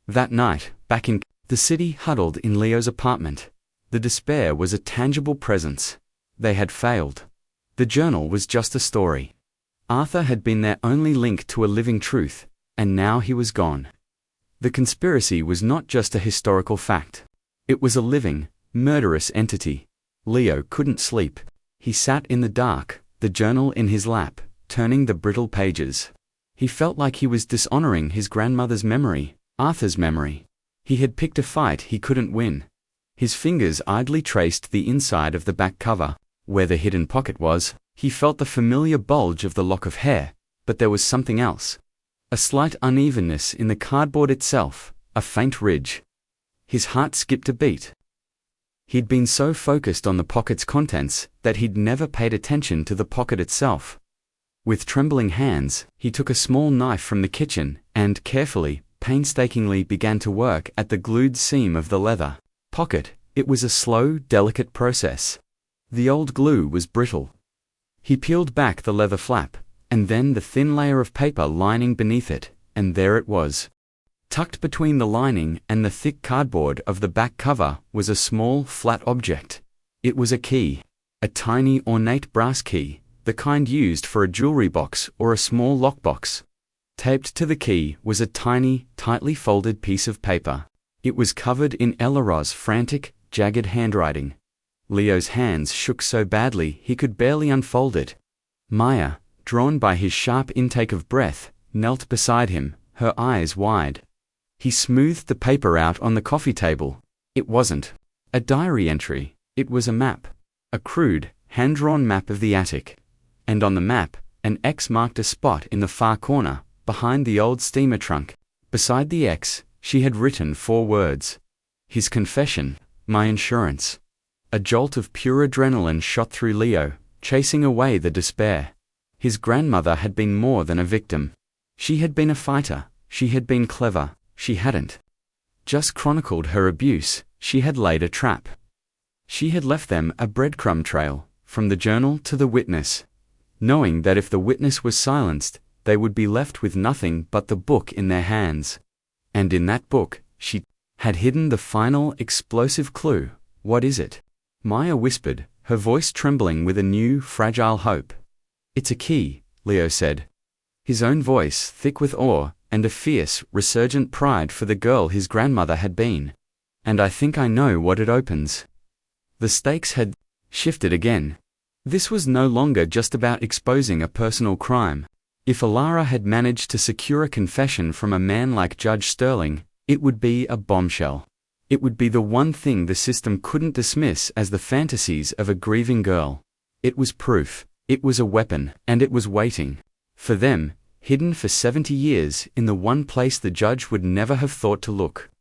That night, back in the city, huddled in Leo's apartment, the despair was a tangible presence. They had failed. The journal was just a story. Arthur had been their only link to a living truth, and now he was gone. The conspiracy was not just a historical fact. It was a living, murderous entity. Leo couldn't sleep. He sat in the dark, the journal in his lap, turning the brittle pages. He felt like he was dishonoring his grandmother's memory, Arthur's memory. He had picked a fight he couldn't win. His fingers idly traced the inside of the back cover, where the hidden pocket was. He felt the familiar bulge of the lock of hair, but there was something else. A slight unevenness in the cardboard itself, a faint ridge. His heart skipped a beat. He'd been so focused on the pocket's contents that he'd never paid attention to the pocket itself. With trembling hands, he took a small knife from the kitchen and carefully, painstakingly began to work at the glued seam of the leather pocket. It was a slow, delicate process. The old glue was brittle. He peeled back the leather flap, and then the thin layer of paper lining beneath it, and there it was. Tucked between the lining and the thick cardboard of the back cover was a small, flat object. It was a key. A tiny, ornate brass key, the kind used for a jewelry box or a small lockbox. Taped to the key was a tiny, tightly folded piece of paper. It was covered in Elaro's frantic, jagged handwriting. Leo's hands shook so badly he could barely unfold it. Maya, drawn by his sharp intake of breath, knelt beside him, her eyes wide. He smoothed the paper out on the coffee table. It wasn't a diary entry. It was a map. A crude, hand-drawn map of the attic. And on the map, an X marked a spot in the far corner, behind the old steamer trunk. Beside the X, she had written 4 words. His confession, my insurance. A jolt of pure adrenaline shot through Leo, chasing away the despair. His grandmother had been more than a victim. She had been a fighter, she had been clever, she hadn't just chronicled her abuse, she had laid a trap. She had left them a breadcrumb trail, from the journal to the witness, knowing that if the witness was silenced, they would be left with nothing but the book in their hands. And in that book, she had hidden the final explosive clue. What is it? Maya whispered, her voice trembling with a new, fragile hope. It's a key, Leo said. His own voice thick with awe, and a fierce, resurgent pride for the girl his grandmother had been. And I think I know what it opens. The stakes had shifted again. This was no longer just about exposing a personal crime. If Alara had managed to secure a confession from a man like Judge Sterling, it would be a bombshell. It would be the one thing the system couldn't dismiss as the fantasies of a grieving girl. It was proof, it was a weapon, and it was waiting for them, hidden for 70 years in the one place the judge would never have thought to look.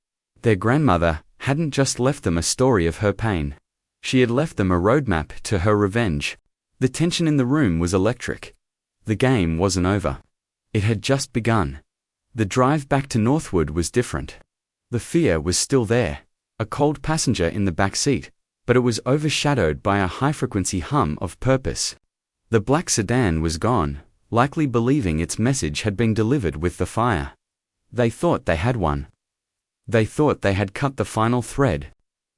Their grandmother hadn't just left them a story of her pain. She had left them a roadmap to her revenge. The tension in the room was electric. The game wasn't over. It had just begun. The drive back to Northwood was different. The fear was still there, a cold passenger in the back seat, but it was overshadowed by a high-frequency hum of purpose. The black sedan was gone, likely believing its message had been delivered with the fire. They thought they had won. They thought they had cut the final thread.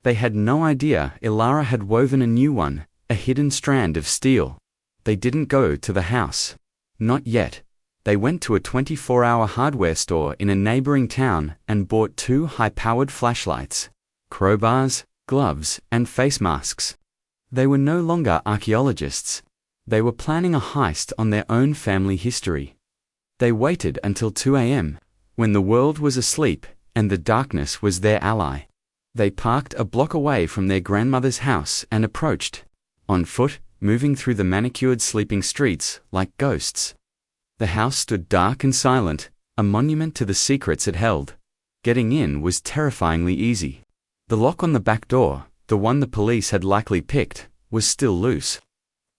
They had no idea Ilara had woven a new one, a hidden strand of steel. They didn't go to the house. Not yet. They went to a 24-hour hardware store in a neighboring town and bought 2 high-powered flashlights, crowbars, gloves, and face masks. They were no longer archaeologists. They were planning a heist on their own family history. They waited until 2 a.m., when the world was asleep and the darkness was their ally. They parked a block away from their grandmother's house and approached, on foot, moving through the manicured sleeping streets like ghosts. The house stood dark and silent, a monument to the secrets it held. Getting in was terrifyingly easy. The lock on the back door, the one the police had likely picked, was still loose.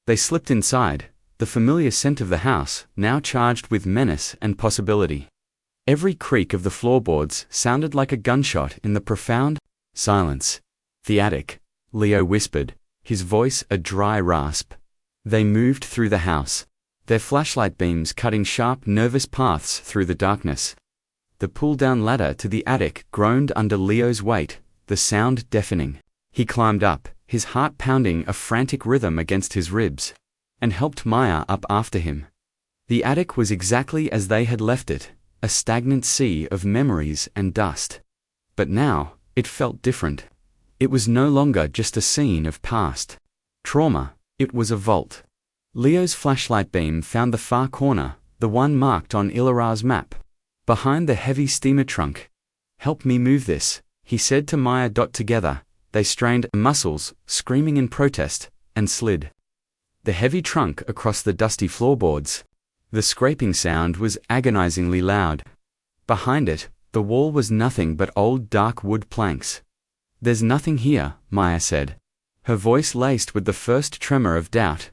They slipped inside, the familiar scent of the house now charged with menace and possibility. Every creak of the floorboards sounded like a gunshot in the profound silence. "The attic," Leo whispered, his voice a dry rasp. They moved through the house, their flashlight beams cutting sharp, nervous paths through the darkness. The pull-down ladder to the attic groaned under Leo's weight, the sound deafening. He climbed up, his heart pounding a frantic rhythm against his ribs, and helped Maya up after him. The attic was exactly as they had left it, a stagnant sea of memories and dust. But now, it felt different. It was no longer just a scene of past trauma, it was a vault. Leo's flashlight beam found the far corner, the one marked on Ilara's map, behind the heavy steamer trunk. "Help me move this," he said to Maya. Together, they strained muscles, screaming in protest, and slid the heavy trunk across the dusty floorboards. The scraping sound was agonizingly loud. Behind it, the wall was nothing but old dark wood planks. "There's nothing here," Maya said, her voice laced with the first tremor of doubt.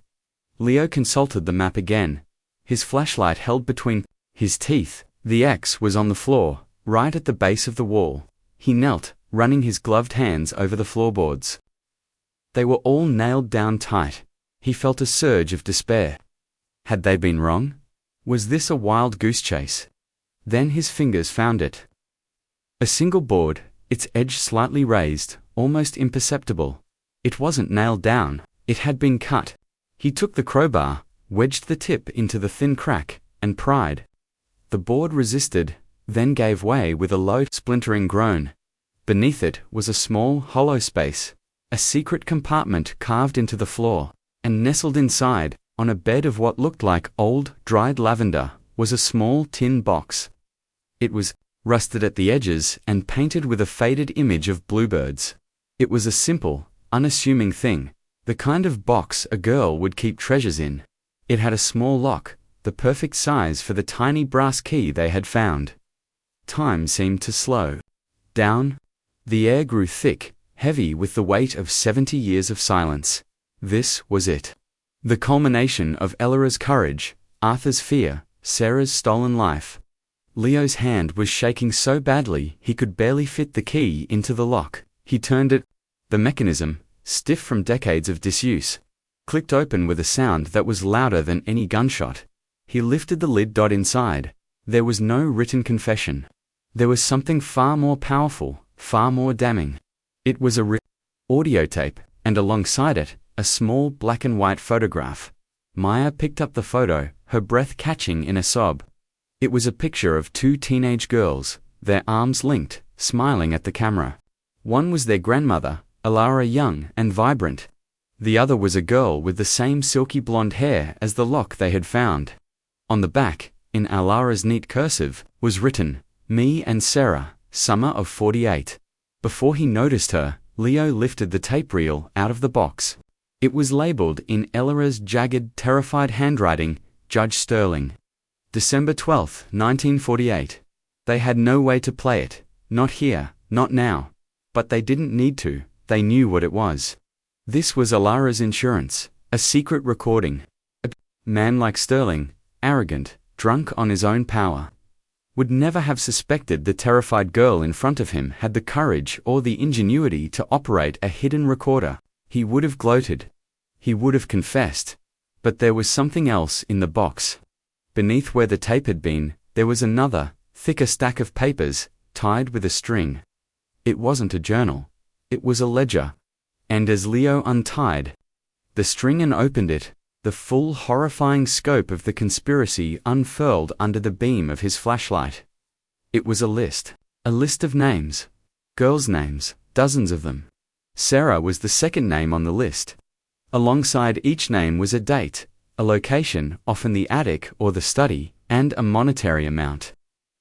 Leo consulted the map again, his flashlight held between his teeth. The X was on the floor, right at the base of the wall. He knelt, running his gloved hands over the floorboards. They were all nailed down tight. He felt a surge of despair. Had they been wrong? Was this a wild goose chase? Then his fingers found it. A single board, its edge slightly raised, almost imperceptible. It wasn't nailed down, it had been cut. He took the crowbar, wedged the tip into the thin crack, and pried. The board resisted, then gave way with a low, splintering groan. Beneath it was a small, hollow space, a secret compartment carved into the floor, and nestled inside, on a bed of what looked like old, dried lavender, was a small tin box. It was rusted at the edges and painted with a faded image of bluebirds. It was a simple, unassuming thing, the kind of box a girl would keep treasures in. It had a small lock, the perfect size for the tiny brass key they had found. Time seemed to slow down. The air grew thick, heavy with the weight of 70 years of silence. This was it. The culmination of Elara's courage, Arthur's fear, Sarah's stolen life. Leo's hand was shaking so badly he could barely fit the key into the lock. He turned it. The mechanism, stiff from decades of disuse, clicked open with a sound that was louder than any gunshot. He lifted the lid. Inside, there was no written confession. There was something far more powerful, far more damning. It was a audio tape, and alongside it, a small black and white photograph. Maya picked up the photo, her breath catching in a sob. It was a picture of 2 teenage girls, their arms linked, smiling at the camera. One was their grandmother, Ilara, young and vibrant. The other was a girl with the same silky blonde hair as the lock they had found. On the back, in Alara's neat cursive, was written, "Me and Sarah, summer of '48. Before he noticed her, Leo lifted the tape reel out of the box. It was labeled in Elara's jagged, terrified handwriting, Judge Sterling. December 12, 1948. They had no way to play it, not here, not now. But they didn't need to, they knew what it was. This was Alara's insurance, a secret recording. A man like Sterling, arrogant, drunk on his own power, would never have suspected the terrified girl in front of him had the courage or the ingenuity to operate a hidden recorder. He would have gloated. He would have confessed. But there was something else in the box. Beneath where the tape had been, there was another, thicker stack of papers, tied with a string. It wasn't a journal. It was a ledger. And as Leo untied the string and opened it, the full horrifying scope of the conspiracy unfurled under the beam of his flashlight. It was a list of names. Girls' names, dozens of them. Sarah was the second name on the list. Alongside each name was a date, a location, often the attic or the study, and a monetary amount.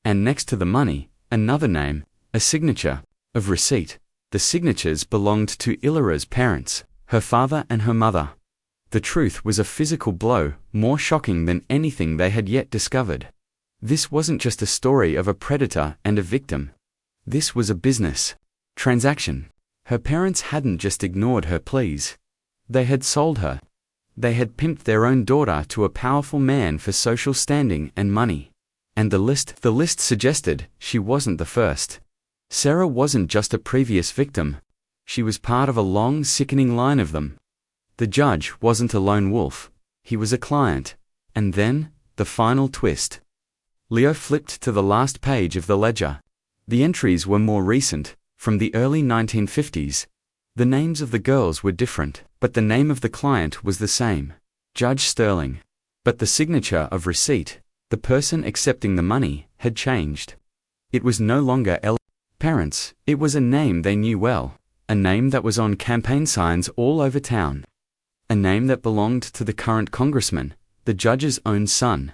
And next to the money, another name, a signature, of receipt. The signatures belonged to Ilara's parents, her father and her mother. The truth was a physical blow, more shocking than anything they had yet discovered. This wasn't just a story of a predator and a victim. This was a business transaction. Her parents hadn't just ignored her pleas. They had sold her. They had pimped their own daughter to a powerful man for social standing and money. And the list suggested she wasn't the first. Sarah wasn't just a previous victim. She was part of a long, sickening line of them. The judge wasn't a lone wolf. He was a client. And then, the final twist. Leo flipped to the last page of the ledger. The entries were more recent, from the early 1950s. The names of the girls were different, but the name of the client was the same, Judge Sterling. But the signature of receipt, the person accepting the money, had changed. It was no longer parents, it was a name they knew well, a name that was on campaign signs all over town. A name that belonged to the current congressman, the judge's own son.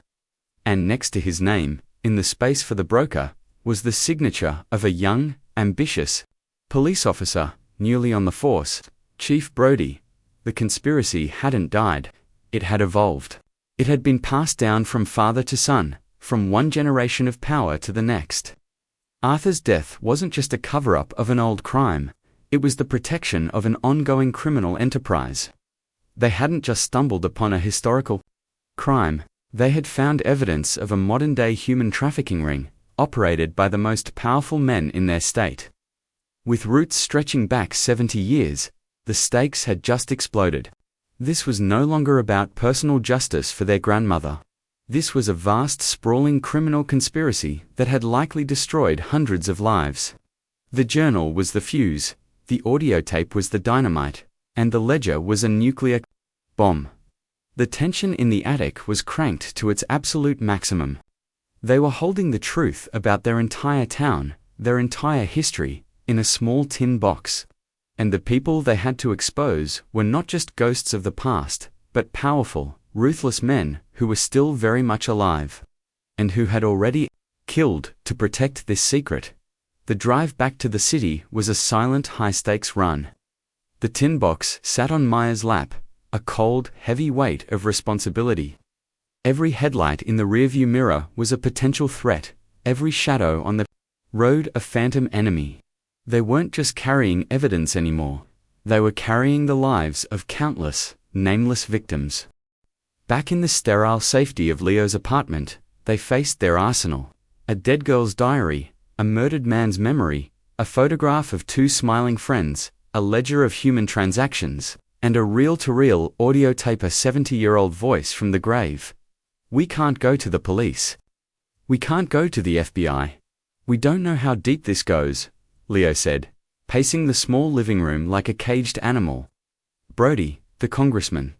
And next to his name, in the space for the broker, was the signature of a young, ambitious police officer, newly on the force, Chief Brody. The conspiracy hadn't died. It had evolved. It had been passed down from father to son, from one generation of power to the next. Arthur's death wasn't just a cover-up of an old crime. It was the protection of an ongoing criminal enterprise. They hadn't just stumbled upon a historical crime. They had found evidence of a modern-day human trafficking ring, operated by the most powerful men in their state. With roots stretching back 70 years, the stakes had just exploded. This was no longer about personal justice for their grandmother. This was a vast, sprawling criminal conspiracy that had likely destroyed hundreds of lives. The journal was the fuse, the audio tape was the dynamite, and the ledger was a nuclear bomb. The tension in the attic was cranked to its absolute maximum. They were holding the truth about their entire town, their entire history, in a small tin box. And the people they had to expose were not just ghosts of the past, but powerful, ruthless men who were still very much alive. And who had already killed to protect this secret. The drive back to the city was a silent, high-stakes run. The tin box sat on Maya's lap, a cold, heavy weight of responsibility. Every headlight in the rearview mirror was a potential threat, every shadow on the road a phantom enemy. They weren't just carrying evidence anymore. They were carrying the lives of countless, nameless victims. Back in the sterile safety of Leo's apartment, they faced their arsenal. A dead girl's diary, a murdered man's memory, a photograph of two smiling friends, a ledger of human transactions, and a reel-to-reel audio tape, a 70-year-old voice from the grave. We can't go to the police. We can't go to the FBI. We don't know how deep this goes, Leo said, pacing the small living room like a caged animal. Brody, the congressman.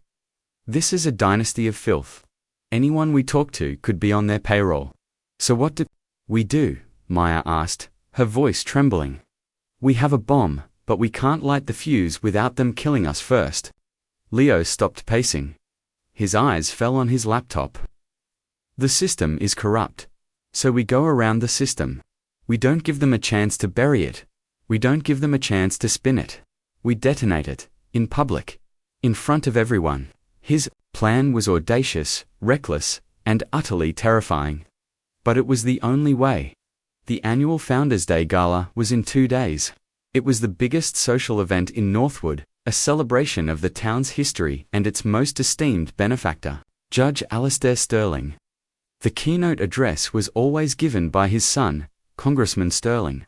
This is a dynasty of filth. Anyone we talk to could be on their payroll. So what do we do? Maya asked, her voice trembling. We have a bomb, but we can't light the fuse without them killing us first. Leo stopped pacing. His eyes fell on his laptop. The system is corrupt. So we go around the system. We don't give them a chance to bury it. We don't give them a chance to spin it. We detonate it, in public, in front of everyone. His plan was audacious, reckless, and utterly terrifying. But it was the only way. The annual Founders' Day Gala was in 2 days. It was the biggest social event in Northwood, a celebration of the town's history and its most esteemed benefactor, Judge Alistair Sterling. The keynote address was always given by his son, Congressman Sterling.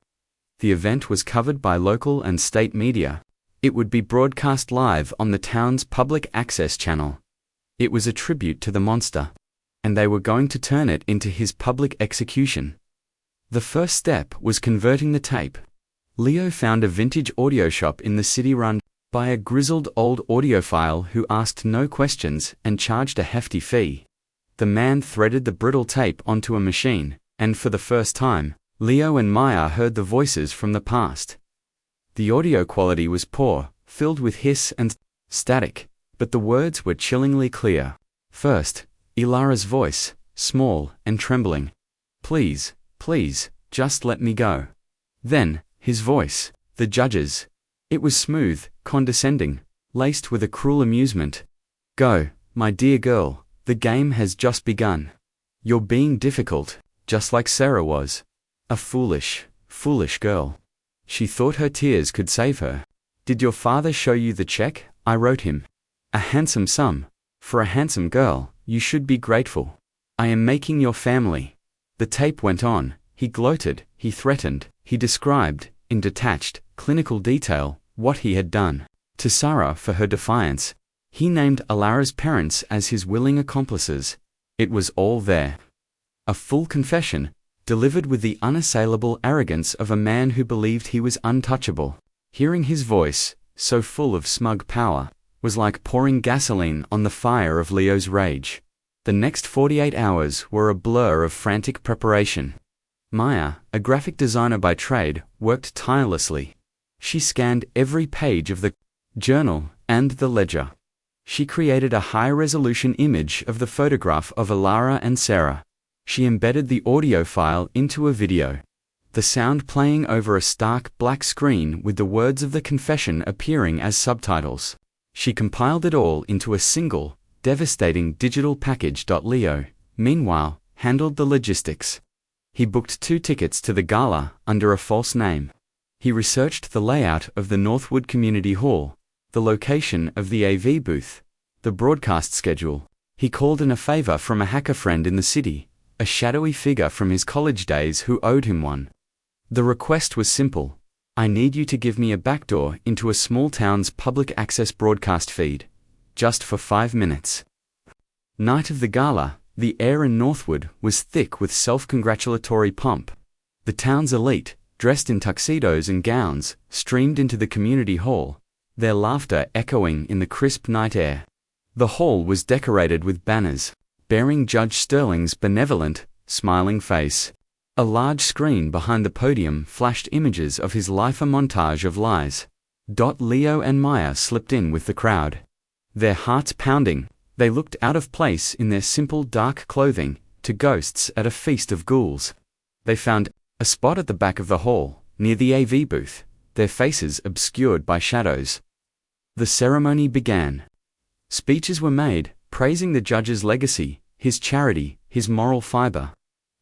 The event was covered by local and state media. It would be broadcast live on the town's public access channel. It was a tribute to the monster, and they were going to turn it into his public execution. The first step was converting the tape. Leo found a vintage audio shop in the city run by a grizzled old audiophile who asked no questions and charged a hefty fee. The man threaded the brittle tape onto a machine, and for the first time, Leo and Maya heard the voices from the past. The audio quality was poor, filled with hiss and static, but the words were chillingly clear. First, Ilara's voice, small and trembling. "Please, please, just let me go." Then, his voice, the judge's. It was smooth, condescending, laced with a cruel amusement. "Go, my dear girl, the game has just begun. You're being difficult, just like Sarah was. A foolish, foolish girl. She thought her tears could save her. Did your father show you the check I wrote him? A handsome sum. For a handsome girl, you should be grateful. I am making your family." The tape went on. He gloated, he threatened, he described, in detached, clinical detail, what he had done. To Sarah for her defiance. He named Ilara's parents as his willing accomplices. It was all there. A full confession, delivered with the unassailable arrogance of a man who believed he was untouchable. Hearing his voice, so full of smug power, was like pouring gasoline on the fire of Leo's rage. The next 48 hours were a blur of frantic preparation. Maya, a graphic designer by trade, worked tirelessly. She scanned every page of the journal and the ledger. She created a high-resolution image of the photograph of Ilara and Sarah. She embedded the audio file into a video, the sound playing over a stark black screen with the words of the confession appearing as subtitles. She compiled it all into a single, devastating digital package. Leo, meanwhile, handled the logistics. He booked 2 tickets to the gala under a false name. He researched the layout of the Northwood Community Hall, the location of the AV booth, the broadcast schedule. He called in a favor from a hacker friend in the city, a shadowy figure from his college days who owed him one. The request was simple. "I need you to give me a backdoor into a small town's public access broadcast feed, just for 5 minutes." Night of the gala, the air in Northwood was thick with self-congratulatory pomp. The town's elite, dressed in tuxedos and gowns, streamed into the community hall, their laughter echoing in the crisp night air. The hall was decorated with banners, bearing Judge Sterling's benevolent, smiling face. A large screen behind the podium flashed images of his life, a montage of lies. Leo and Maya slipped in with the crowd. Their hearts pounding, they looked out of place in their simple dark clothing, to ghosts at a feast of ghouls. They found a spot at the back of the hall, near the AV booth, their faces obscured by shadows. The ceremony began. Speeches were made, praising the judge's legacy, his charity, his moral fiber.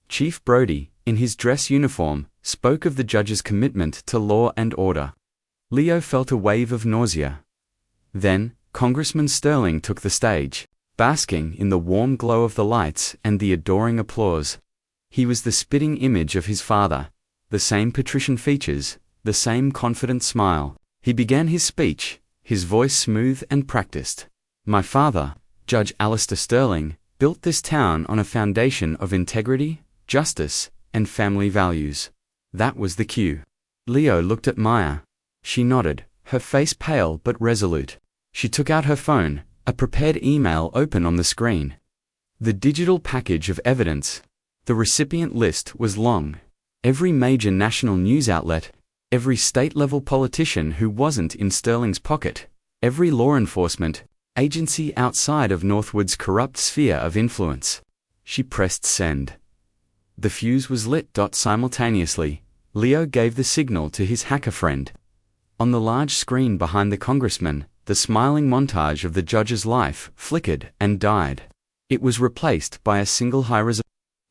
Chief Brody, in his dress uniform, spoke of the judge's commitment to law and order. Leo felt a wave of nausea. Then, Congressman Sterling took the stage, basking in the warm glow of the lights and the adoring applause. He was the spitting image of his father, the same patrician features, the same confident smile. He began his speech, his voice smooth and practiced. "My father, Judge Alistair Sterling, built this town on a foundation of integrity, justice, and family values." That was the cue. Leo looked at Maya. She nodded, her face pale but resolute. She took out her phone, a prepared email open on the screen. The digital package of evidence. The recipient list was long. Every major national news outlet, every state-level politician who wasn't in Sterling's pocket, every law enforcement, agency outside of Northwood's corrupt sphere of influence. She pressed send. The fuse was lit. Simultaneously, Leo gave the signal to his hacker friend. On the large screen behind the congressman, the smiling montage of the judge's life flickered and died. It was replaced by a single high-resolution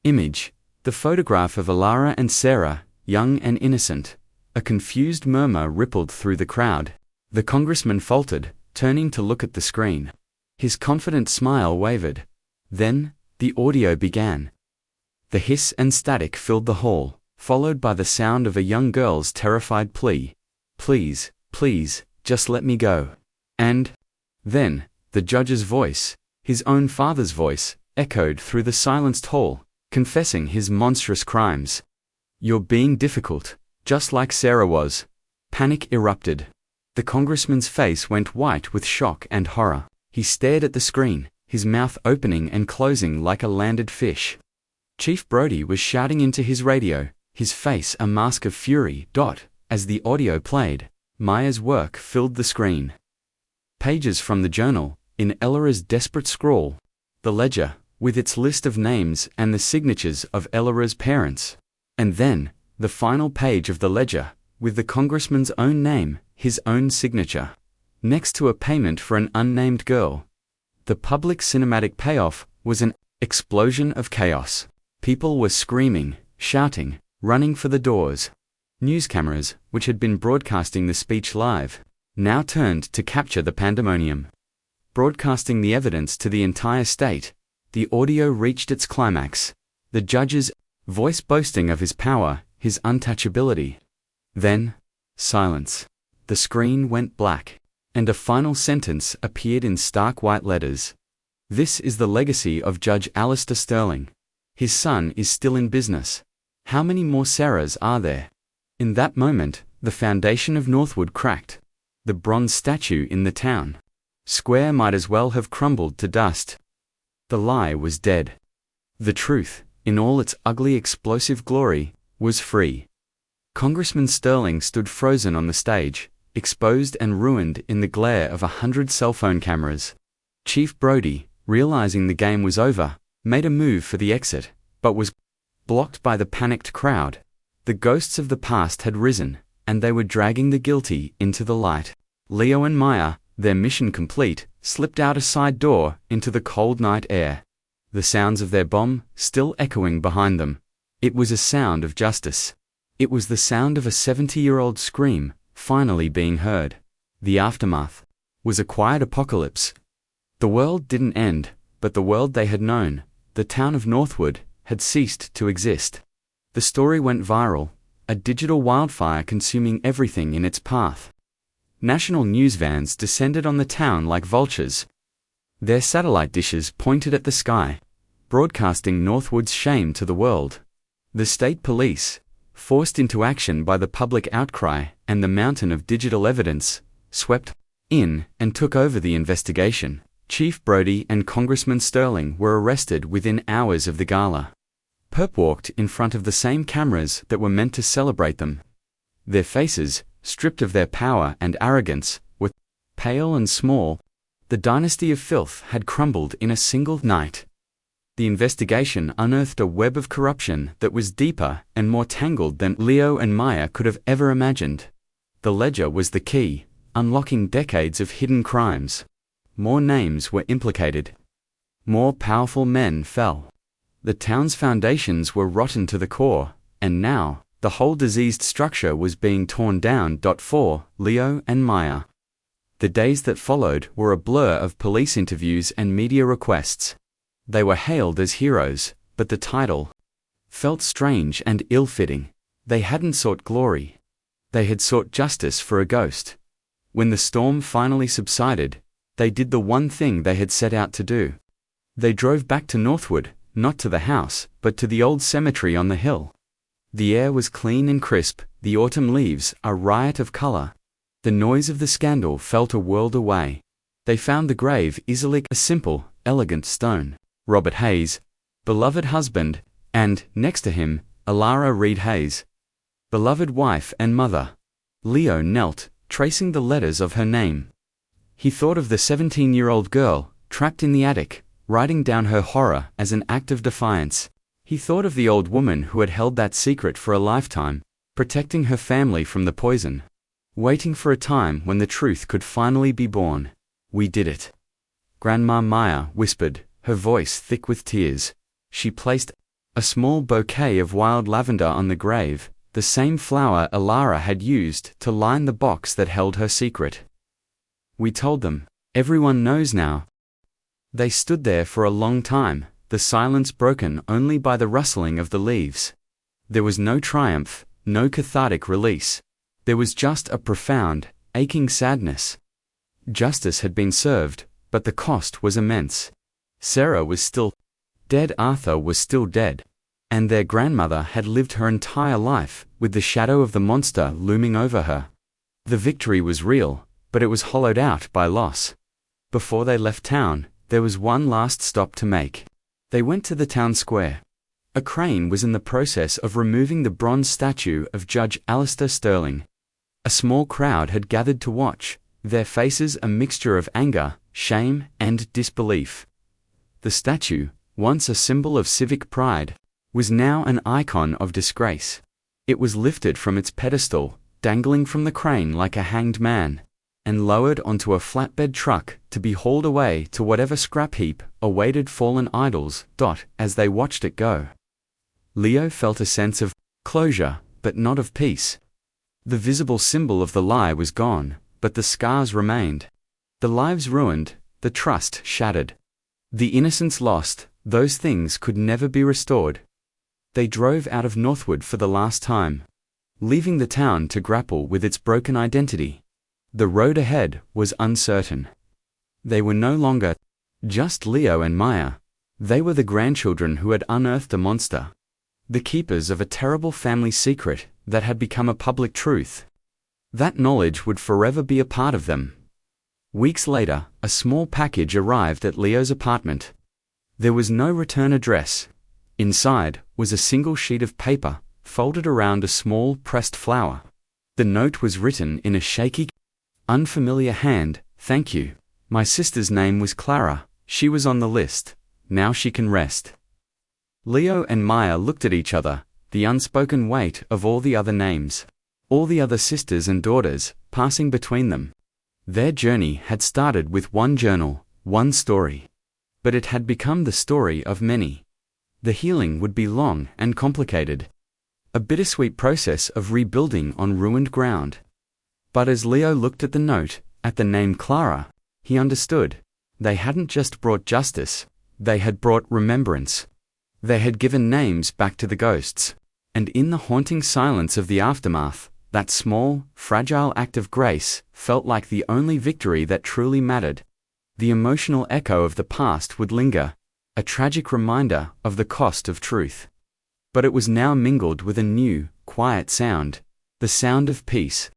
image, the photograph of Alara and Sarah, young and innocent. A confused murmur rippled through the crowd. The congressman faltered, turning to look at the screen. His confident smile wavered. Then, the audio began. The hiss and static filled the hall, followed by the sound of a young girl's terrified plea. "Please, please, just let me go." And then, the judge's voice, his own father's voice, echoed through the silenced hall, confessing his monstrous crimes. "You're being difficult, just like Sarah was." Panic erupted. The congressman's face went white with shock and horror. He stared at the screen, his mouth opening and closing like a landed fish. Chief Brody was shouting into his radio, his face a mask of fury. As the audio played, Maya's work filled the screen. Pages from the journal, in Elara's desperate scrawl. The ledger, with its list of names and the signatures of Elara's parents. And then, the final page of the ledger, with the congressman's own name, his own signature, next to a payment for an unnamed girl. The public cinematic payoff was an explosion of chaos. People were screaming, shouting, running for the doors. News cameras, which had been broadcasting the speech live, now turned to capture the pandemonium. Broadcasting the evidence to the entire state, the audio reached its climax. The judge's voice boasting of his power, his untouchability. Then, silence. The screen went black, and a final sentence appeared in stark white letters. "This is the legacy of Judge Alistair Sterling. His son is still in business. How many more Sarahs are there?" In that moment, the foundation of Northwood cracked. The bronze statue in the town square might as well have crumbled to dust. The lie was dead. The truth, in all its ugly explosive glory, was free. Congressman Sterling stood frozen on the stage, exposed and ruined in the glare of 100 cell phone cameras. Chief Brody, realizing the game was over, made a move for the exit, but was blocked by the panicked crowd. The ghosts of the past had risen, and they were dragging the guilty into the light. Leo and Maya, their mission complete, slipped out a side door into the cold night air. The sounds of their bomb still echoing behind them. It was a sound of justice. It was the sound of a 70-year-old scream, finally being heard. The aftermath was a quiet apocalypse. The world didn't end, but the world they had known, the town of Northwood, had ceased to exist. The story went viral, a digital wildfire consuming everything in its path. National news vans descended on the town like vultures. Their satellite dishes pointed at the sky, broadcasting Northwood's shame to the world. The state police, forced into action by the public outcry and the mountain of digital evidence, swept in and took over the investigation. Chief Brody and Congressman Sterling were arrested within hours of the gala. Perp walked in front of the same cameras that were meant to celebrate them. Their faces, stripped of their power and arrogance, were pale and small. The dynasty of filth had crumbled in a single night. The investigation unearthed a web of corruption that was deeper and more tangled than Leo and Maya could have ever imagined. The ledger was the key, unlocking decades of hidden crimes. More names were implicated. More powerful men fell. The town's foundations were rotten to the core, and now, the whole diseased structure was being torn down. For Leo and Maya, the days that followed were a blur of police interviews and media requests. They were hailed as heroes, but the title felt strange and ill-fitting. They hadn't sought glory. They had sought justice for a ghost. When the storm finally subsided, they did the one thing they had set out to do. They drove back to Northwood, not to the house, but to the old cemetery on the hill. The air was clean and crisp, the autumn leaves a riot of color. The noise of the scandal felt a world away. They found the grave easily, a simple, elegant stone. Robert Hayes, beloved husband, and, next to him, Alara Reed Hayes, beloved wife and mother. Leo knelt, tracing the letters of her name. He thought of the 17-year-old girl, trapped in the attic, writing down her horror as an act of defiance. He thought of the old woman who had held that secret for a lifetime, protecting her family from the poison, waiting for a time when the truth could finally be born. "We did it," Grandma Maya whispered, her voice thick with tears. She placed a small bouquet of wild lavender on the grave, the same flower Alara had used to line the box that held her secret. "We told them. Everyone knows now." They stood there for a long time, the silence broken only by the rustling of the leaves. There was no triumph, no cathartic release. There was just a profound, aching sadness. Justice had been served, but the cost was immense. Sarah was still dead, Arthur was still dead, and their grandmother had lived her entire life with the shadow of the monster looming over her. The victory was real, but it was hollowed out by loss. Before they left town, there was one last stop to make. They went to the town square. A crane was in the process of removing the bronze statue of Judge Alistair Sterling. A small crowd had gathered to watch, their faces a mixture of anger, shame, and disbelief. The statue, once a symbol of civic pride, was now an icon of disgrace. It was lifted from its pedestal, dangling from the crane like a hanged man, and lowered onto a flatbed truck to be hauled away to whatever scrap heap awaited fallen idols. As they watched it go, Leo felt a sense of closure, but not of peace. The visible symbol of the lie was gone, but the scars remained. The lives ruined, the trust shattered. The innocence lost, those things could never be restored. They drove out of Northwood for the last time, leaving the town to grapple with its broken identity. The road ahead was uncertain. They were no longer just Leo and Maya. They were the grandchildren who had unearthed a monster, the keepers of a terrible family secret that had become a public truth. That knowledge would forever be a part of them. Weeks later, a small package arrived at Leo's apartment. There was no return address. Inside was a single sheet of paper, folded around a small pressed flower. The note was written in a shaky, unfamiliar hand. "Thank you. My sister's name was Clara. She was on the list. Now she can rest." Leo and Maya looked at each other, the unspoken weight of all the other names, all the other sisters and daughters, passing between them. Their journey had started with one journal, one story. But it had become the story of many. The healing would be long and complicated, a bittersweet process of rebuilding on ruined ground. But as Leo looked at the note, at the name Clara, he understood. They hadn't just brought justice, they had brought remembrance. They had given names back to the ghosts. And in the haunting silence of the aftermath, that small, fragile act of grace felt like the only victory that truly mattered. The emotional echo of the past would linger, a tragic reminder of the cost of truth. But it was now mingled with a new, quiet sound, the sound of peace.